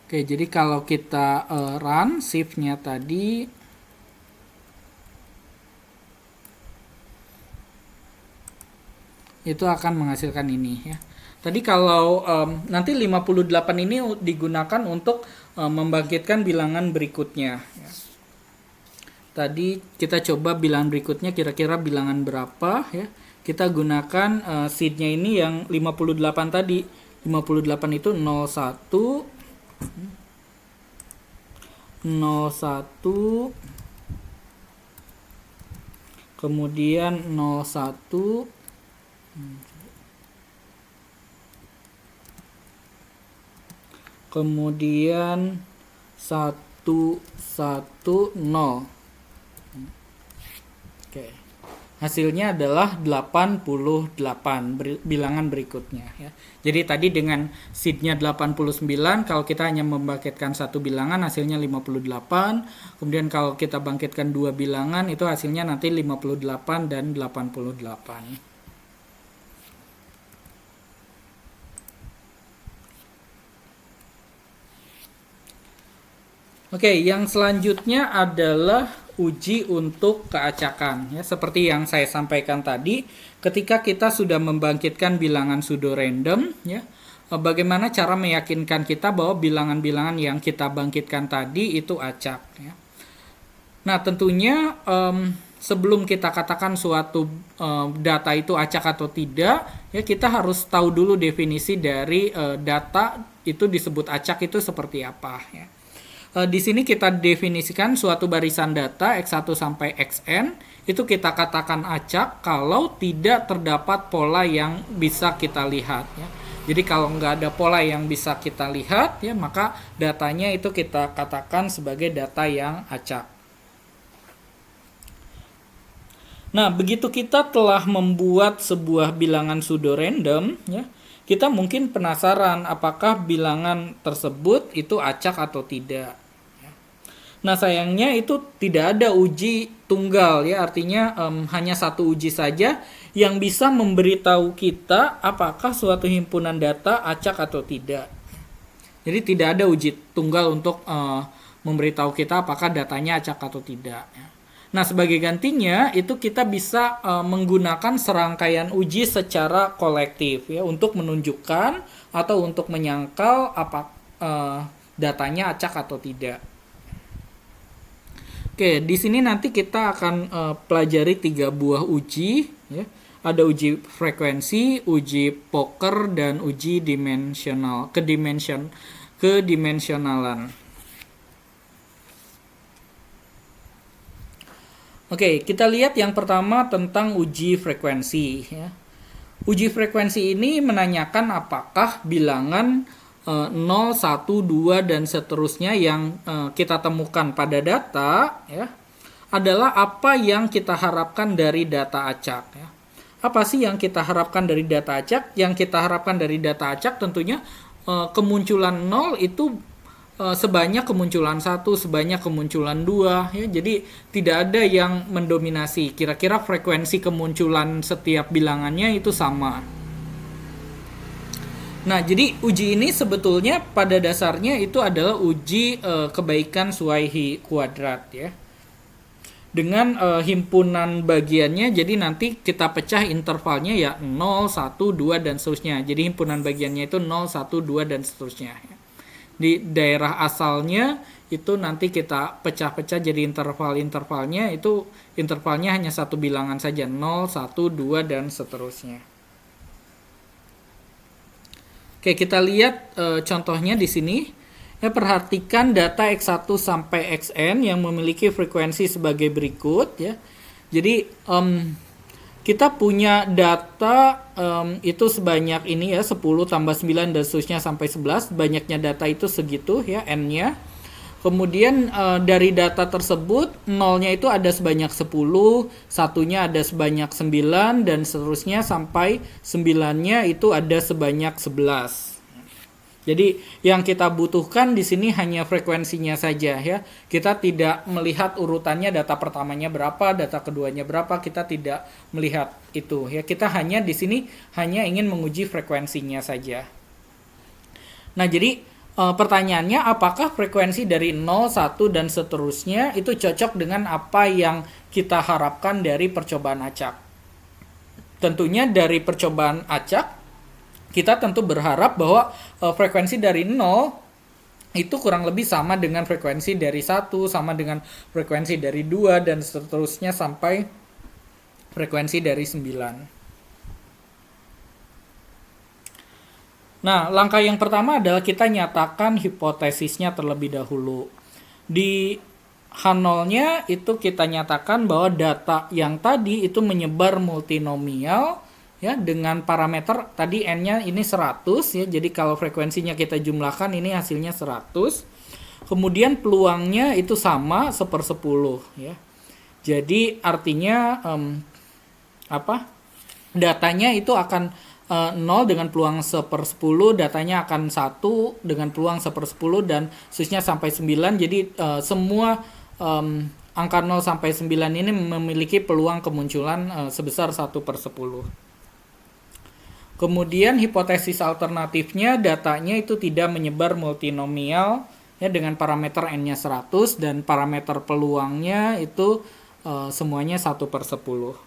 Oke, jadi kalau kita run shift-nya tadi itu akan menghasilkan ini ya. Tadi kalau nanti 58 ini digunakan untuk membangkitkan bilangan berikutnya ya. Tadi kita coba bilangan berikutnya kira-kira bilangan berapa ya. Kita gunakan seed-nya ini yang 58 tadi. 58 itu 01 kemudian 01 kemudian 110. Oke. Hasilnya adalah 88 bilangan berikutnya ya. Jadi tadi dengan seed-nya 89, kalau kita hanya membangkitkan satu bilangan hasilnya 58. Kemudian kalau kita bangkitkan dua bilangan itu hasilnya nanti 58 dan 88. Oke, yang selanjutnya adalah uji untuk keacakan ya, seperti yang saya sampaikan tadi. Ketika kita sudah membangkitkan bilangan pseudo random ya, bagaimana cara meyakinkan kita bahwa bilangan-bilangan yang kita bangkitkan tadi itu acak ya. Nah, tentunya sebelum kita katakan suatu data itu acak atau tidak ya, kita harus tahu dulu definisi dari data itu disebut acak itu seperti apa ya. Di sini kita definisikan suatu barisan data X1 sampai Xn itu kita katakan acak kalau tidak terdapat pola yang bisa kita lihat ya. Jadi kalau nggak ada pola yang bisa kita lihat ya, maka datanya itu kita katakan sebagai data yang acak. Nah, begitu kita telah membuat sebuah bilangan pseudo random ya, kita mungkin penasaran apakah bilangan tersebut itu acak atau tidak. Nah, sayangnya itu tidak ada uji tunggal ya, artinya hanya satu uji saja yang bisa memberitahu kita apakah suatu himpunan data acak atau tidak. Jadi tidak ada uji tunggal untuk memberitahu kita apakah datanya acak atau tidak. Nah, sebagai gantinya itu kita bisa menggunakan serangkaian uji secara kolektif ya, untuk menunjukkan atau untuk menyangkal apa datanya acak atau tidak. Oke, di sini nanti kita akan pelajari 3 buah uji ya. Ada uji frekuensi, uji Poker, dan uji kedimensionalan. Oke, kita lihat yang pertama tentang uji frekuensi ya. Uji frekuensi ini menanyakan apakah bilangan 0, 1, 2 dan seterusnya yang kita temukan pada data ya, adalah apa yang kita harapkan dari data acak ya. Apa sih yang kita harapkan dari data acak? Yang kita harapkan dari data acak tentunya kemunculan 0 itu sebanyak kemunculan 1, sebanyak kemunculan 2 ya. Jadi tidak ada yang mendominasi. Kira-kira frekuensi kemunculan setiap bilangannya itu sama. Nah, jadi uji ini sebetulnya pada dasarnya itu adalah uji kebaikan Suwaihi kuadrat ya. Dengan himpunan bagiannya, jadi nanti kita pecah intervalnya ya 0, 1, 2 dan seterusnya. Jadi himpunan bagiannya itu 0, 1, 2 dan seterusnya. Di daerah asalnya itu nanti kita pecah-pecah jadi intervalnya, itu intervalnya hanya satu bilangan saja, 0, 1, 2 dan seterusnya. Oke, kita lihat contohnya di sini. Ya, perhatikan data X1 sampai Xn yang memiliki frekuensi sebagai berikut ya. Jadi kita punya data itu sebanyak ini ya, 10 tambah 9 dan seterusnya sampai 11. Banyaknya data itu segitu ya, N-nya. Kemudian dari data tersebut, nolnya itu ada sebanyak 10, satunya ada sebanyak 9, dan seterusnya sampai 9-nya itu ada sebanyak 11. Jadi yang kita butuhkan di sini hanya frekuensinya saja ya. Kita tidak melihat urutannya, data pertamanya berapa, data keduanya berapa, kita tidak melihat itu ya. Kita hanya di sini hanya ingin menguji frekuensinya saja. Nah, jadi pertanyaannya, apakah frekuensi dari 0, 1, dan seterusnya itu cocok dengan apa yang kita harapkan dari percobaan acak? Tentunya dari percobaan acak, kita tentu berharap bahwa frekuensi dari 0 itu kurang lebih sama dengan frekuensi dari 1, sama dengan frekuensi dari 2, dan seterusnya sampai frekuensi dari 9. Nah, langkah yang pertama adalah kita nyatakan hipotesisnya terlebih dahulu. Di H0-nya itu kita nyatakan bahwa data yang tadi itu menyebar multinomial ya, dengan parameter tadi N-nya ini 100 ya. Jadi kalau frekuensinya kita jumlahkan ini hasilnya 100. Kemudian peluangnya itu sama 1/10 ya. Jadi artinya datanya itu akan 0 dengan peluang 1/10, datanya akan 1 dengan peluang 1/10, dan seterusnya sampai 9. Jadi semua angka 0 sampai 9 ini memiliki peluang kemunculan sebesar 1/10. Kemudian hipotesis alternatifnya, datanya itu tidak menyebar multinomial ya, dengan parameter N-nya 100, dan parameter peluangnya itu semuanya 1/10.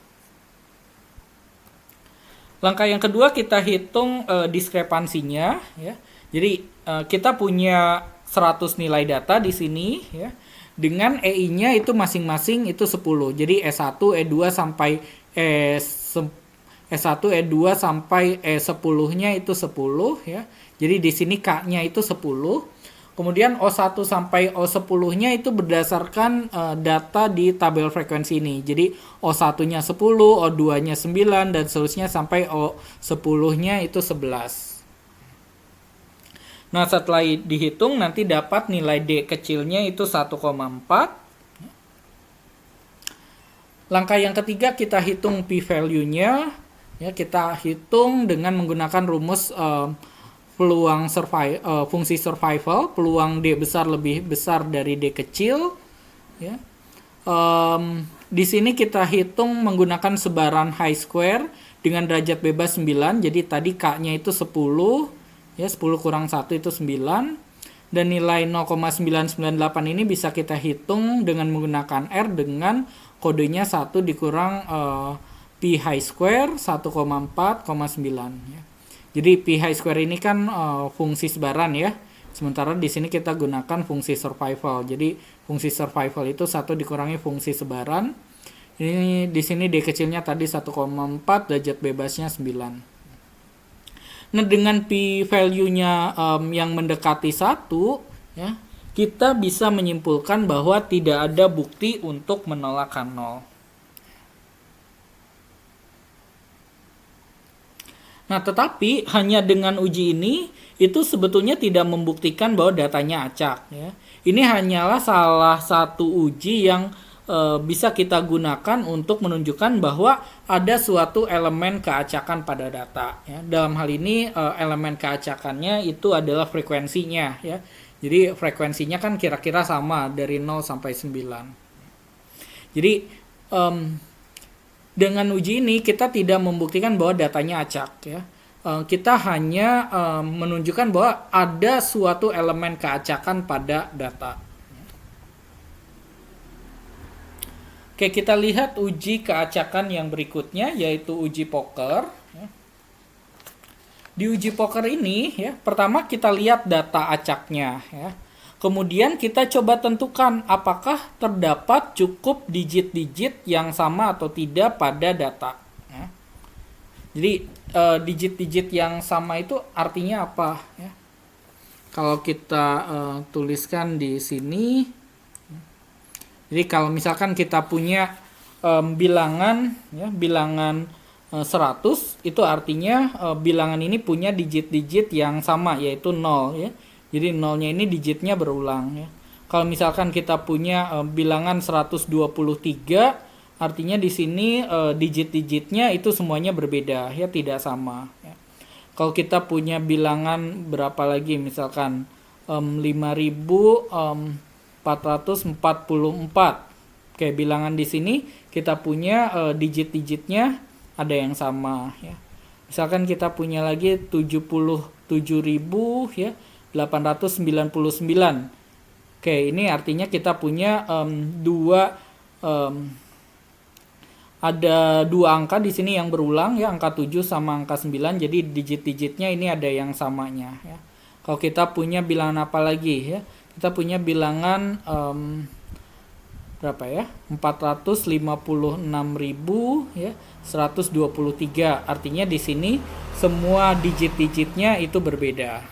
Langkah yang kedua, kita hitung diskrepansinya ya. Jadi kita punya 100 nilai data di sini ya. Dengan EI-nya itu masing-masing itu 10. Jadi E1, E2 sampai E1, E2 sampai E10-nya itu 10 ya. Jadi di sini K-nya itu 10. Kemudian O1 sampai O10-nya itu berdasarkan data di tabel frekuensi ini. Jadi O1-nya 10, O2-nya 9, dan seterusnya sampai O10-nya itu 11. Nah, setelah dihitung nanti dapat nilai D kecilnya itu 1,4. Langkah yang ketiga, kita hitung p-value-nya. Ya, kita hitung dengan menggunakan rumus peluang fungsi survival, peluang D besar lebih besar dari D kecil ya. Di sini kita hitung menggunakan sebaran high square dengan derajat bebas 9. Jadi tadi K-nya itu 10 ya, 10 kurang 1 itu 9, dan nilai 0,998 ini bisa kita hitung dengan menggunakan R dengan kodenya 1 dikurang P high square 1,4,9 ya. Jadi P high square ini kan fungsi sebaran ya. Sementara di sini kita gunakan fungsi survival. Jadi fungsi survival itu 1 dikurangi fungsi sebaran. Ini di sini D kecilnya tadi 1,4, derajat bebasnya 9. Nah, dengan P value-nya yang mendekati 1 ya, kita bisa menyimpulkan bahwa tidak ada bukti untuk menolakkan 0. Nah, tetapi hanya dengan uji ini itu sebetulnya tidak membuktikan bahwa datanya acak ya. Ini hanyalah salah satu uji yang bisa kita gunakan untuk menunjukkan bahwa ada suatu elemen keacakan pada data ya. Dalam hal ini elemen keacakannya itu adalah frekuensinya ya. Jadi frekuensinya kan kira-kira sama dari 0 sampai 9. Jadi dengan uji ini kita tidak membuktikan bahwa datanya acak ya. kita hanya menunjukkan bahwa ada suatu elemen keacakan pada data. Oke, kita lihat uji keacakan yang berikutnya, yaitu uji poker. Di uji poker ini, ya, pertama kita lihat data acaknya, ya. Kemudian kita coba tentukan apakah terdapat cukup digit-digit yang sama atau tidak pada data. Ya. Jadi digit-digit yang sama itu artinya apa? Ya. Kalau kita tuliskan di sini. Jadi kalau misalkan kita punya bilangan 100, itu artinya bilangan ini punya digit-digit yang sama, yaitu 0, ya. Jadi nolnya ini digitnya berulang, ya. Kalau misalkan kita punya bilangan 123, artinya di sini digit-digitnya itu semuanya berbeda, ya, tidak sama, ya. Kalau kita punya bilangan berapa lagi, misalkan 5444. Oke, bilangan di sini kita punya digit-digitnya ada yang sama, ya. Misalkan kita punya lagi 77.000, ya, 899. Oke, ini artinya kita punya ada dua angka di sini yang berulang, ya, angka 7 sama angka 9. Jadi digit-digitnya ini ada yang samanya, ya. Kalau kita punya bilangan apa lagi, ya? Kita punya bilangan berapa, ya? 456.000, ya, 123. Artinya di sini semua digit-digitnya itu berbeda.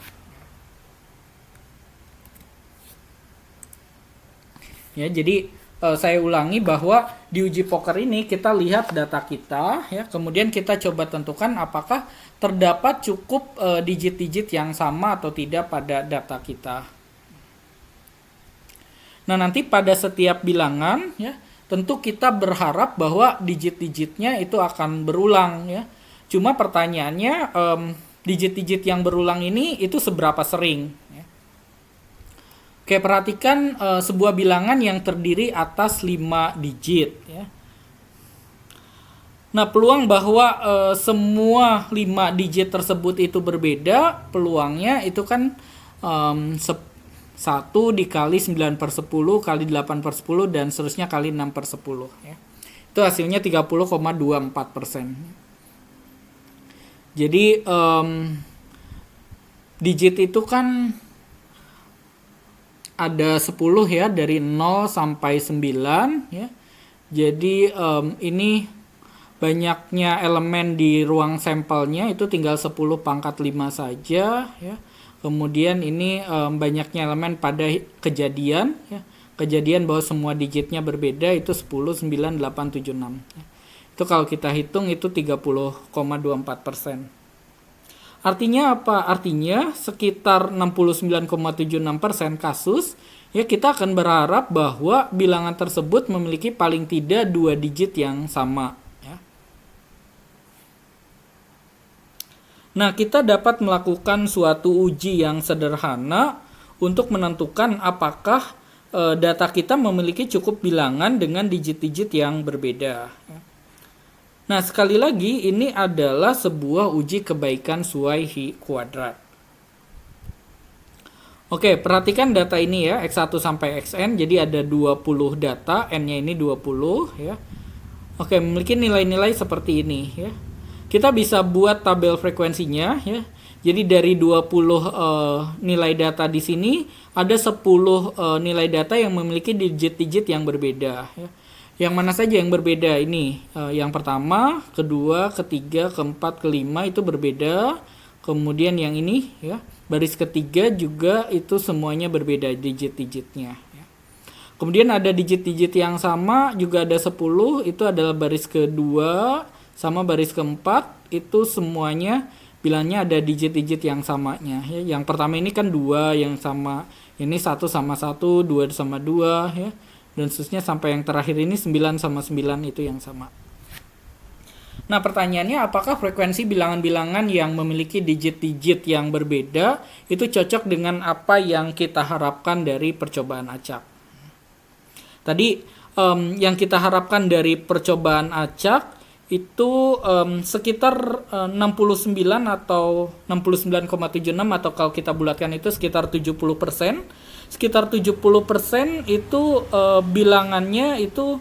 Ya, jadi saya ulangi bahwa di uji poker ini kita lihat data kita, ya, kemudian kita coba tentukan apakah terdapat cukup digit-digit yang sama atau tidak pada data kita. Nah, nanti pada setiap bilangan, ya, tentu kita berharap bahwa digit-digitnya itu akan berulang, ya. Cuma pertanyaannya, digit-digit yang berulang ini itu seberapa sering, ya. Oke, perhatikan sebuah bilangan yang terdiri atas 5 digit, ya. Nah, peluang bahwa semua 5 digit tersebut itu berbeda, peluangnya itu kan 1 dikali 9/10 kali 8/10 dan seterusnya kali 6/10, ya. Itu hasilnya 30,24%. Jadi digit itu kan ada 10, ya, dari 0 sampai 9, ya. Jadi ini banyaknya elemen di ruang sampelnya itu tinggal 10 pangkat 5 saja, ya. Kemudian ini banyaknya elemen pada kejadian, ya. Kejadian bahwa semua digitnya berbeda itu 10, 9, 8, 7, 6. Ya. Itu kalau kita hitung itu 30,24%. Artinya apa? Artinya sekitar 69,76% kasus, ya, kita akan berharap bahwa bilangan tersebut memiliki paling tidak 2 digit yang sama. Nah, kita dapat melakukan suatu uji yang sederhana untuk menentukan apakah data kita memiliki cukup bilangan dengan digit-digit yang berbeda. Nah, sekali lagi ini adalah sebuah uji kebaikan Suai-Hi kuadrat. Oke, perhatikan data ini, ya, X1 sampai Xn. Jadi ada 20 data, N-nya ini 20, ya. Oke, memiliki nilai-nilai seperti ini, ya. Kita bisa buat tabel frekuensinya, ya. Jadi dari 20 nilai data di sini ada 10 nilai data yang memiliki digit-digit yang berbeda, ya. Yang mana saja yang berbeda ini? Yang pertama, kedua, ketiga, keempat, kelima itu berbeda. Kemudian yang ini, ya, baris ketiga juga itu semuanya berbeda digit-digitnya, ya. Kemudian ada digit-digit yang sama juga ada 10, itu adalah baris kedua sama baris keempat, itu semuanya bilangnya ada digit-digit yang samanya, ya. Yang pertama ini kan 2 yang sama, ini 1 sama 1, 2 sama 2, ya, dan seterusnya sampai yang terakhir ini 9 sama 9 itu yang sama. Nah, pertanyaannya apakah frekuensi bilangan-bilangan yang memiliki digit-digit yang berbeda itu cocok dengan apa yang kita harapkan dari percobaan acak. Tadi yang kita harapkan dari percobaan acak itu sekitar 69 atau 69,76, atau kalau kita bulatkan itu sekitar 70%. Sekitar 70% itu bilangannya itu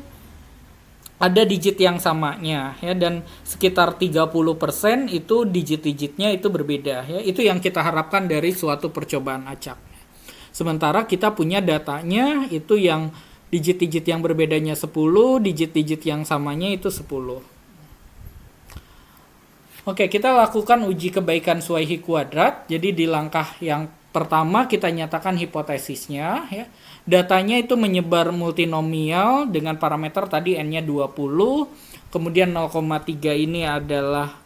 ada digit yang samanya ya, dan sekitar 30% itu digit-digitnya itu berbeda ya. Itu yang kita harapkan dari suatu percobaan acak. Sementara kita punya datanya itu yang digit-digit yang berbedanya 10, digit-digit yang samanya itu 10. Oke, kita lakukan uji kebaikan Suwaihi kuadrat. Jadi di langkah yang pertama kita nyatakan hipotesisnya ya. Datanya itu menyebar multinomial dengan parameter tadi n-nya 20. Kemudian 0,3 ini adalah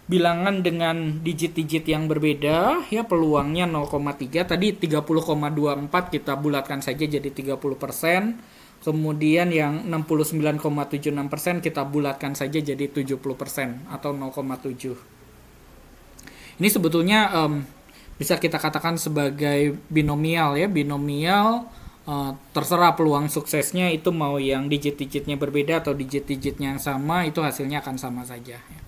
bilangan dengan digit-digit yang berbeda ya, peluangnya 0,3. Tadi 30,24 kita bulatkan saja jadi 30%. Kemudian yang 69,76% kita bulatkan saja jadi 70% atau 0,7. Ini sebetulnya bisa kita katakan sebagai binomial ya. Binomial terserah peluang suksesnya itu mau yang digit-digitnya berbeda atau digit-digitnya yang sama, itu hasilnya akan sama saja ya.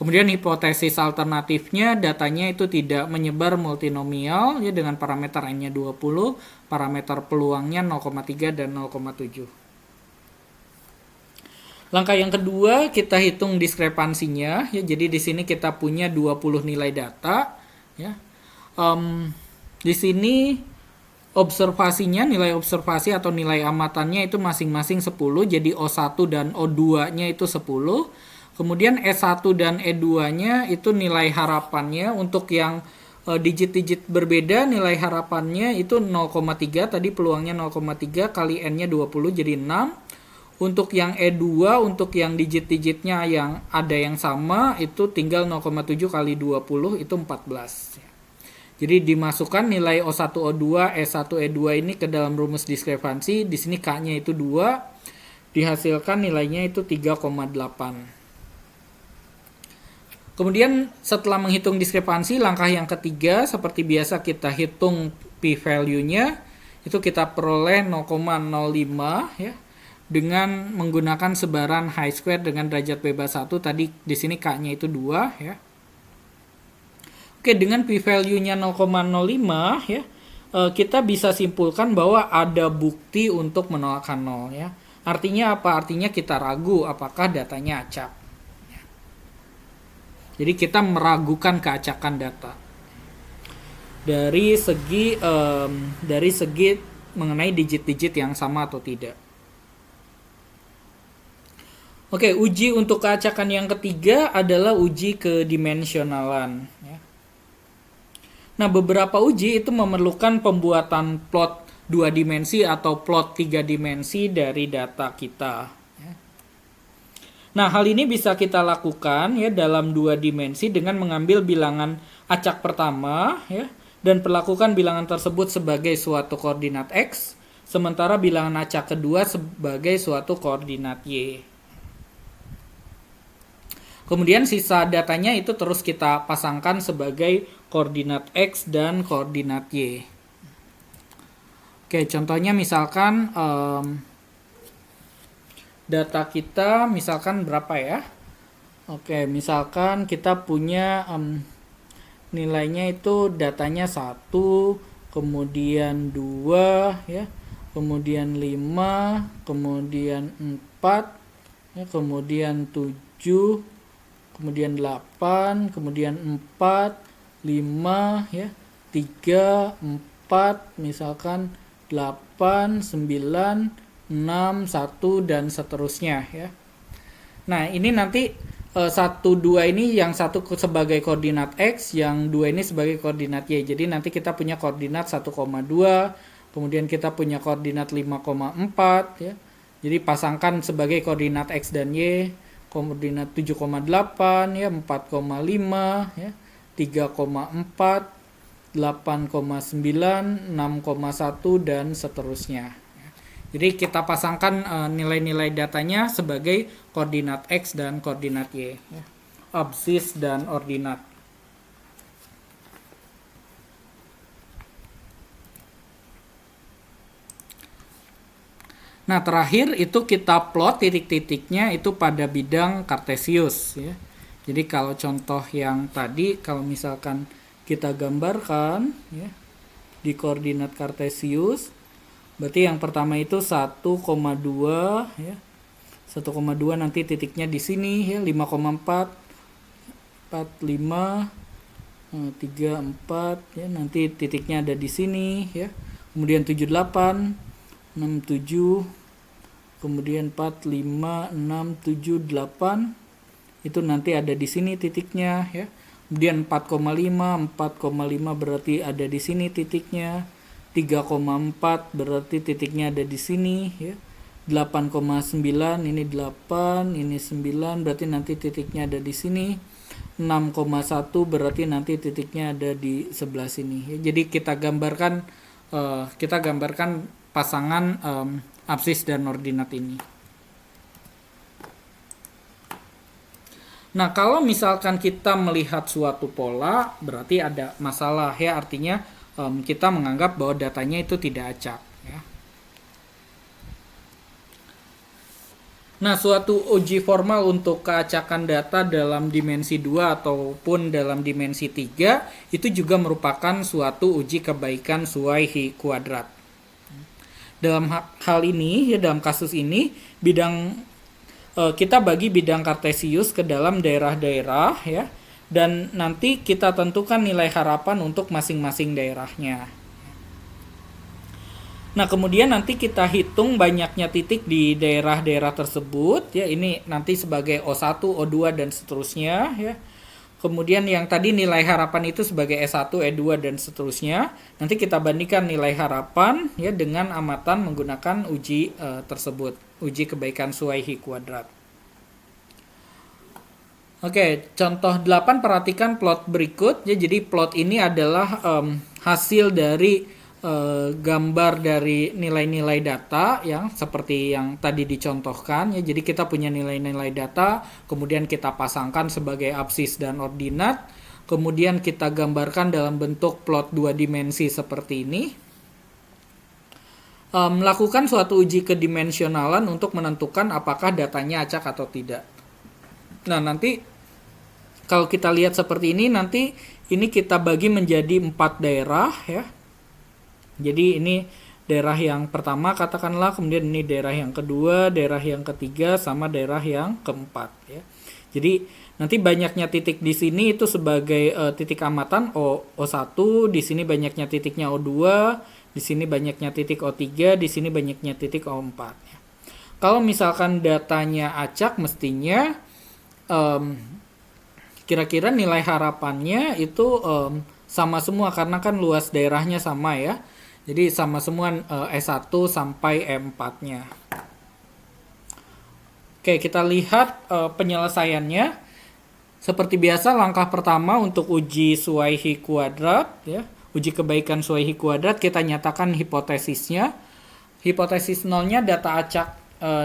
Kemudian hipotesis alternatifnya datanya itu tidak menyebar multinomial ya, dengan parameter n-nya 20, parameter peluangnya 0,3 dan 0,7. Langkah yang kedua kita hitung diskrepansinya ya. Jadi di sini kita punya 20 nilai data ya. Di sini observasinya, nilai observasi atau nilai amatannya itu masing-masing 10, jadi O1 dan O2-nya itu 10. Kemudian E1 dan E2-nya itu nilai harapannya. Untuk yang digit-digit berbeda nilai harapannya itu 0,3, tadi peluangnya 0,3 kali n-nya 20 jadi 6. Untuk yang E2, untuk yang digit-digitnya yang ada yang sama itu tinggal 0,7 kali 20 itu 14. Jadi dimasukkan nilai O1, O2, E1, E2 ini ke dalam rumus diskrepansi. Di sini K-nya itu 2. Dihasilkan nilainya itu 3,8. Kemudian setelah menghitung diskrepansi, langkah yang ketiga seperti biasa kita hitung p-value-nya. Itu kita peroleh 0,05 ya, dengan menggunakan sebaran high square dengan derajat bebas 1. Tadi di sini K-nya itu 2 ya. Oke, dengan p-value-nya 0,05 ya, kita bisa simpulkan bahwa ada bukti untuk menolakkan 0 ya. Artinya apa? Artinya kita ragu apakah datanya acak. Jadi kita meragukan keacakan data dari segi mengenai digit-digit yang sama atau tidak. Oke, uji untuk keacakan yang ketiga adalah uji kedimensionalan ya. Nah, beberapa uji itu memerlukan pembuatan plot 2 dimensi atau plot 3 dimensi dari data kita ya. Nah, hal ini bisa kita lakukan ya dalam 2 dimensi dengan mengambil bilangan acak pertama ya, dan perlakukan bilangan tersebut sebagai suatu koordinat X, sementara bilangan acak kedua sebagai suatu koordinat Y. Kemudian sisa datanya itu terus kita pasangkan sebagai koordinat X dan koordinat Y. Oke, contohnya misalkan data kita misalkan berapa ya? Oke, misalkan kita punya nilainya itu datanya 1, kemudian 2 ya, kemudian 5, kemudian 4 ya, kemudian 7, kemudian 8, kemudian 4, 5 ya, 3, 4 misalkan 8, 9, 6, 1 dan seterusnya ya. Nah, ini nanti 1, 2 ini yang satu sebagai koordinat X, yang 2 ini sebagai koordinat Y. Jadi nanti kita punya koordinat 1,2, kemudian kita punya koordinat 5,4 ya. Jadi pasangkan sebagai koordinat X dan Y, koordinat 7,8 ya, 4,5 ya, 3,4, 8,9, 6,1 dan seterusnya. Jadi kita pasangkan nilai-nilai datanya sebagai koordinat X dan koordinat Y ya. Absis dan ordinat. Nah, terakhir itu kita plot titik-titiknya itu pada bidang kartesius ya. Jadi kalau contoh yang tadi, kalau misalkan kita gambarkan ya di koordinat kartesius, berarti yang pertama itu 1,2 ya. 1,2 nanti titiknya di sini ya, 5,4 45 34 ya, nanti titiknya ada di sini ya. Kemudian 78 67, kemudian 45 6 7 8 itu nanti ada di sini titiknya ya. Kemudian 4,5 berarti ada di sini titiknya. 3,4 berarti titiknya ada di sini ya. 8,9 ini 8, ini 9 berarti nanti titiknya ada di sini. 6,1 berarti nanti titiknya ada di sebelah sini ya. Jadi kita gambarkan pasangan absis dan ordinat ini. Nah, kalau misalkan kita melihat suatu pola, berarti ada masalah ya, artinya kita menganggap bahwa datanya itu tidak acak ya. Nah, suatu uji formal untuk keacakan data dalam dimensi 2 ataupun dalam dimensi 3 itu juga merupakan suatu uji kebaikan Suai kuadrat. Dalam hal ini ya, dalam kasus ini kita bagi bidang kartesius ke dalam daerah-daerah ya, dan nanti kita tentukan nilai harapan untuk masing-masing daerahnya. Nah, kemudian nanti kita hitung banyaknya titik di daerah-daerah tersebut ya, ini nanti sebagai O1, O2 dan seterusnya ya. Kemudian yang tadi nilai harapan itu sebagai E1, E2 dan seterusnya. Nanti kita bandingkan nilai harapan ya dengan amatan menggunakan uji tersebut, uji kebaikan Suai kuadrat. Oke, contoh 8 perhatikan plot berikut ya. Jadi plot ini adalah hasil dari gambar dari nilai-nilai data yang seperti yang tadi dicontohkan ya. Jadi kita punya nilai-nilai data, kemudian kita pasangkan sebagai absis dan ordinat, kemudian kita gambarkan dalam bentuk plot 2 dimensi seperti ini. Melakukan suatu uji kedimensionalan untuk menentukan apakah datanya acak atau tidak. Nah, nanti kalau kita lihat seperti ini, nanti ini kita bagi menjadi 4 daerah ya. Jadi ini daerah yang pertama katakanlah, kemudian ini daerah yang kedua, daerah yang ketiga, sama daerah yang keempat ya. Jadi nanti banyaknya titik di sini itu sebagai titik amatan O1, di sini banyaknya titiknya O2, di sini banyaknya titik O3, di sini banyaknya titik O4 ya. Kalau misalkan datanya acak, mestinya kira-kira nilai harapannya itu sama semua karena kan luas daerahnya sama ya. Jadi sama semua E1 sampai E4-nya. Oke, kita lihat penyelesaiannya. Seperti biasa, langkah pertama untuk uji Suai kuadrat ya, uji kebaikan Suai kuadrat, kita nyatakan hipotesisnya. Hipotesis nolnya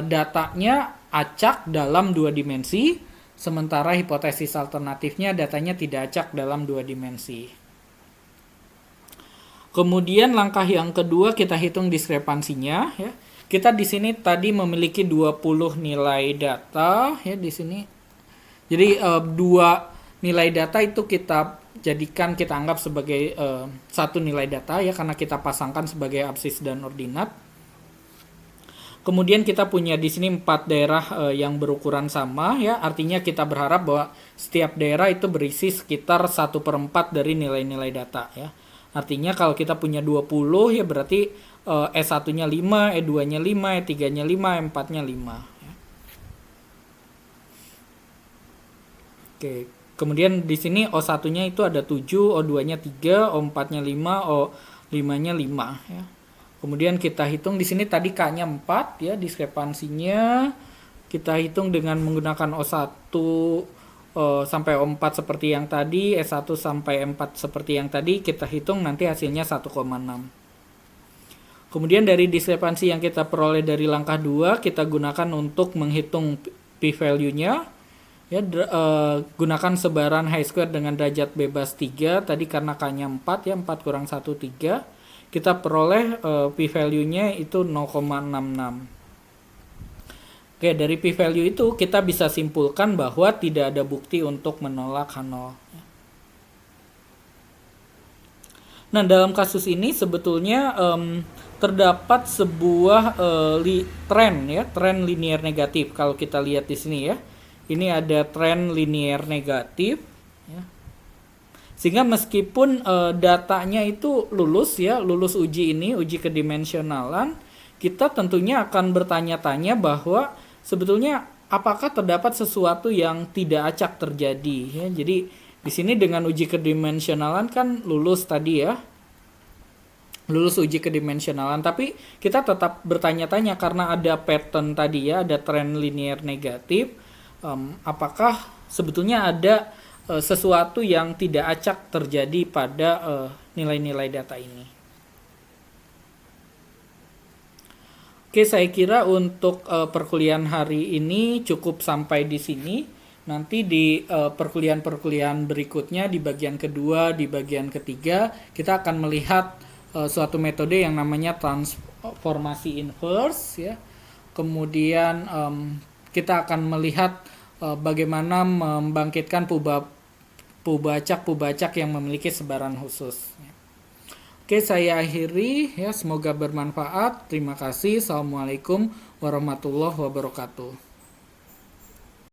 datanya acak dalam 2 dimensi, sementara hipotesis alternatifnya datanya tidak acak dalam 2 dimensi. Kemudian langkah yang kedua kita hitung diskrepansinya ya. Kita di sini tadi memiliki 20 nilai data ya di sini. Jadi 2 nilai data itu kita anggap sebagai satu nilai data ya, karena kita pasangkan sebagai absis dan ordinat. Kemudian kita punya di sini 4 daerah yang berukuran sama ya. Artinya kita berharap bahwa setiap daerah itu berisi sekitar 1/4 dari nilai-nilai data ya. Artinya kalau kita punya 20 ya berarti E1-nya 5, E2-nya 5, E3-nya 5, E4-nya 5 ya. Oke, kemudian di sini O1-nya itu ada 7, O2-nya 3, O4-nya 5, O5-nya 5 ya. Kemudian kita hitung di sini tadi K-nya 4 ya, diskrepansinya kita hitung dengan menggunakan O1 sampai O4 seperti yang tadi, E1 sampai E4 seperti yang tadi, kita hitung nanti hasilnya 1,6. Kemudian dari diskrepansi yang kita peroleh dari langkah 2, kita gunakan untuk menghitung p-value-nya. Ya, gunakan sebaran high square dengan derajat bebas 3, tadi karena K-nya 4 ya, 4 kurang 1, 3. Kita peroleh p-value-nya itu 0,66. Oke, dari p-value itu kita bisa simpulkan bahwa tidak ada bukti untuk menolak H0. Nah, dalam kasus ini sebetulnya terdapat sebuah tren linear negatif. Kalau kita lihat di sini ya, ini ada tren linear negatif. Ya. Sehingga meskipun datanya itu lulus uji ini, uji kedimensionalan, kita tentunya akan bertanya-tanya bahwa sebetulnya apakah terdapat sesuatu yang tidak acak terjadi. Ya. Jadi di sini dengan uji kedimensionalan kan lulus tadi ya, lulus uji kedimensionalan, tapi kita tetap bertanya-tanya karena ada pattern tadi ya, ada tren linear negatif, apakah sebetulnya ada sesuatu yang tidak acak terjadi pada nilai-nilai data ini. Oke, saya kira untuk perkuliahan hari ini cukup sampai di sini. Nanti di perkuliahan-perkuliahan berikutnya, di bagian kedua, di bagian ketiga, kita akan melihat suatu metode yang namanya transformasi inverse ya. Kemudian kita akan melihat bagaimana membangkitkan pubacak yang memiliki sebaran khusus. Oke, saya akhiri ya, semoga bermanfaat. Terima kasih. Assalamualaikum warahmatullahi wabarakatuh.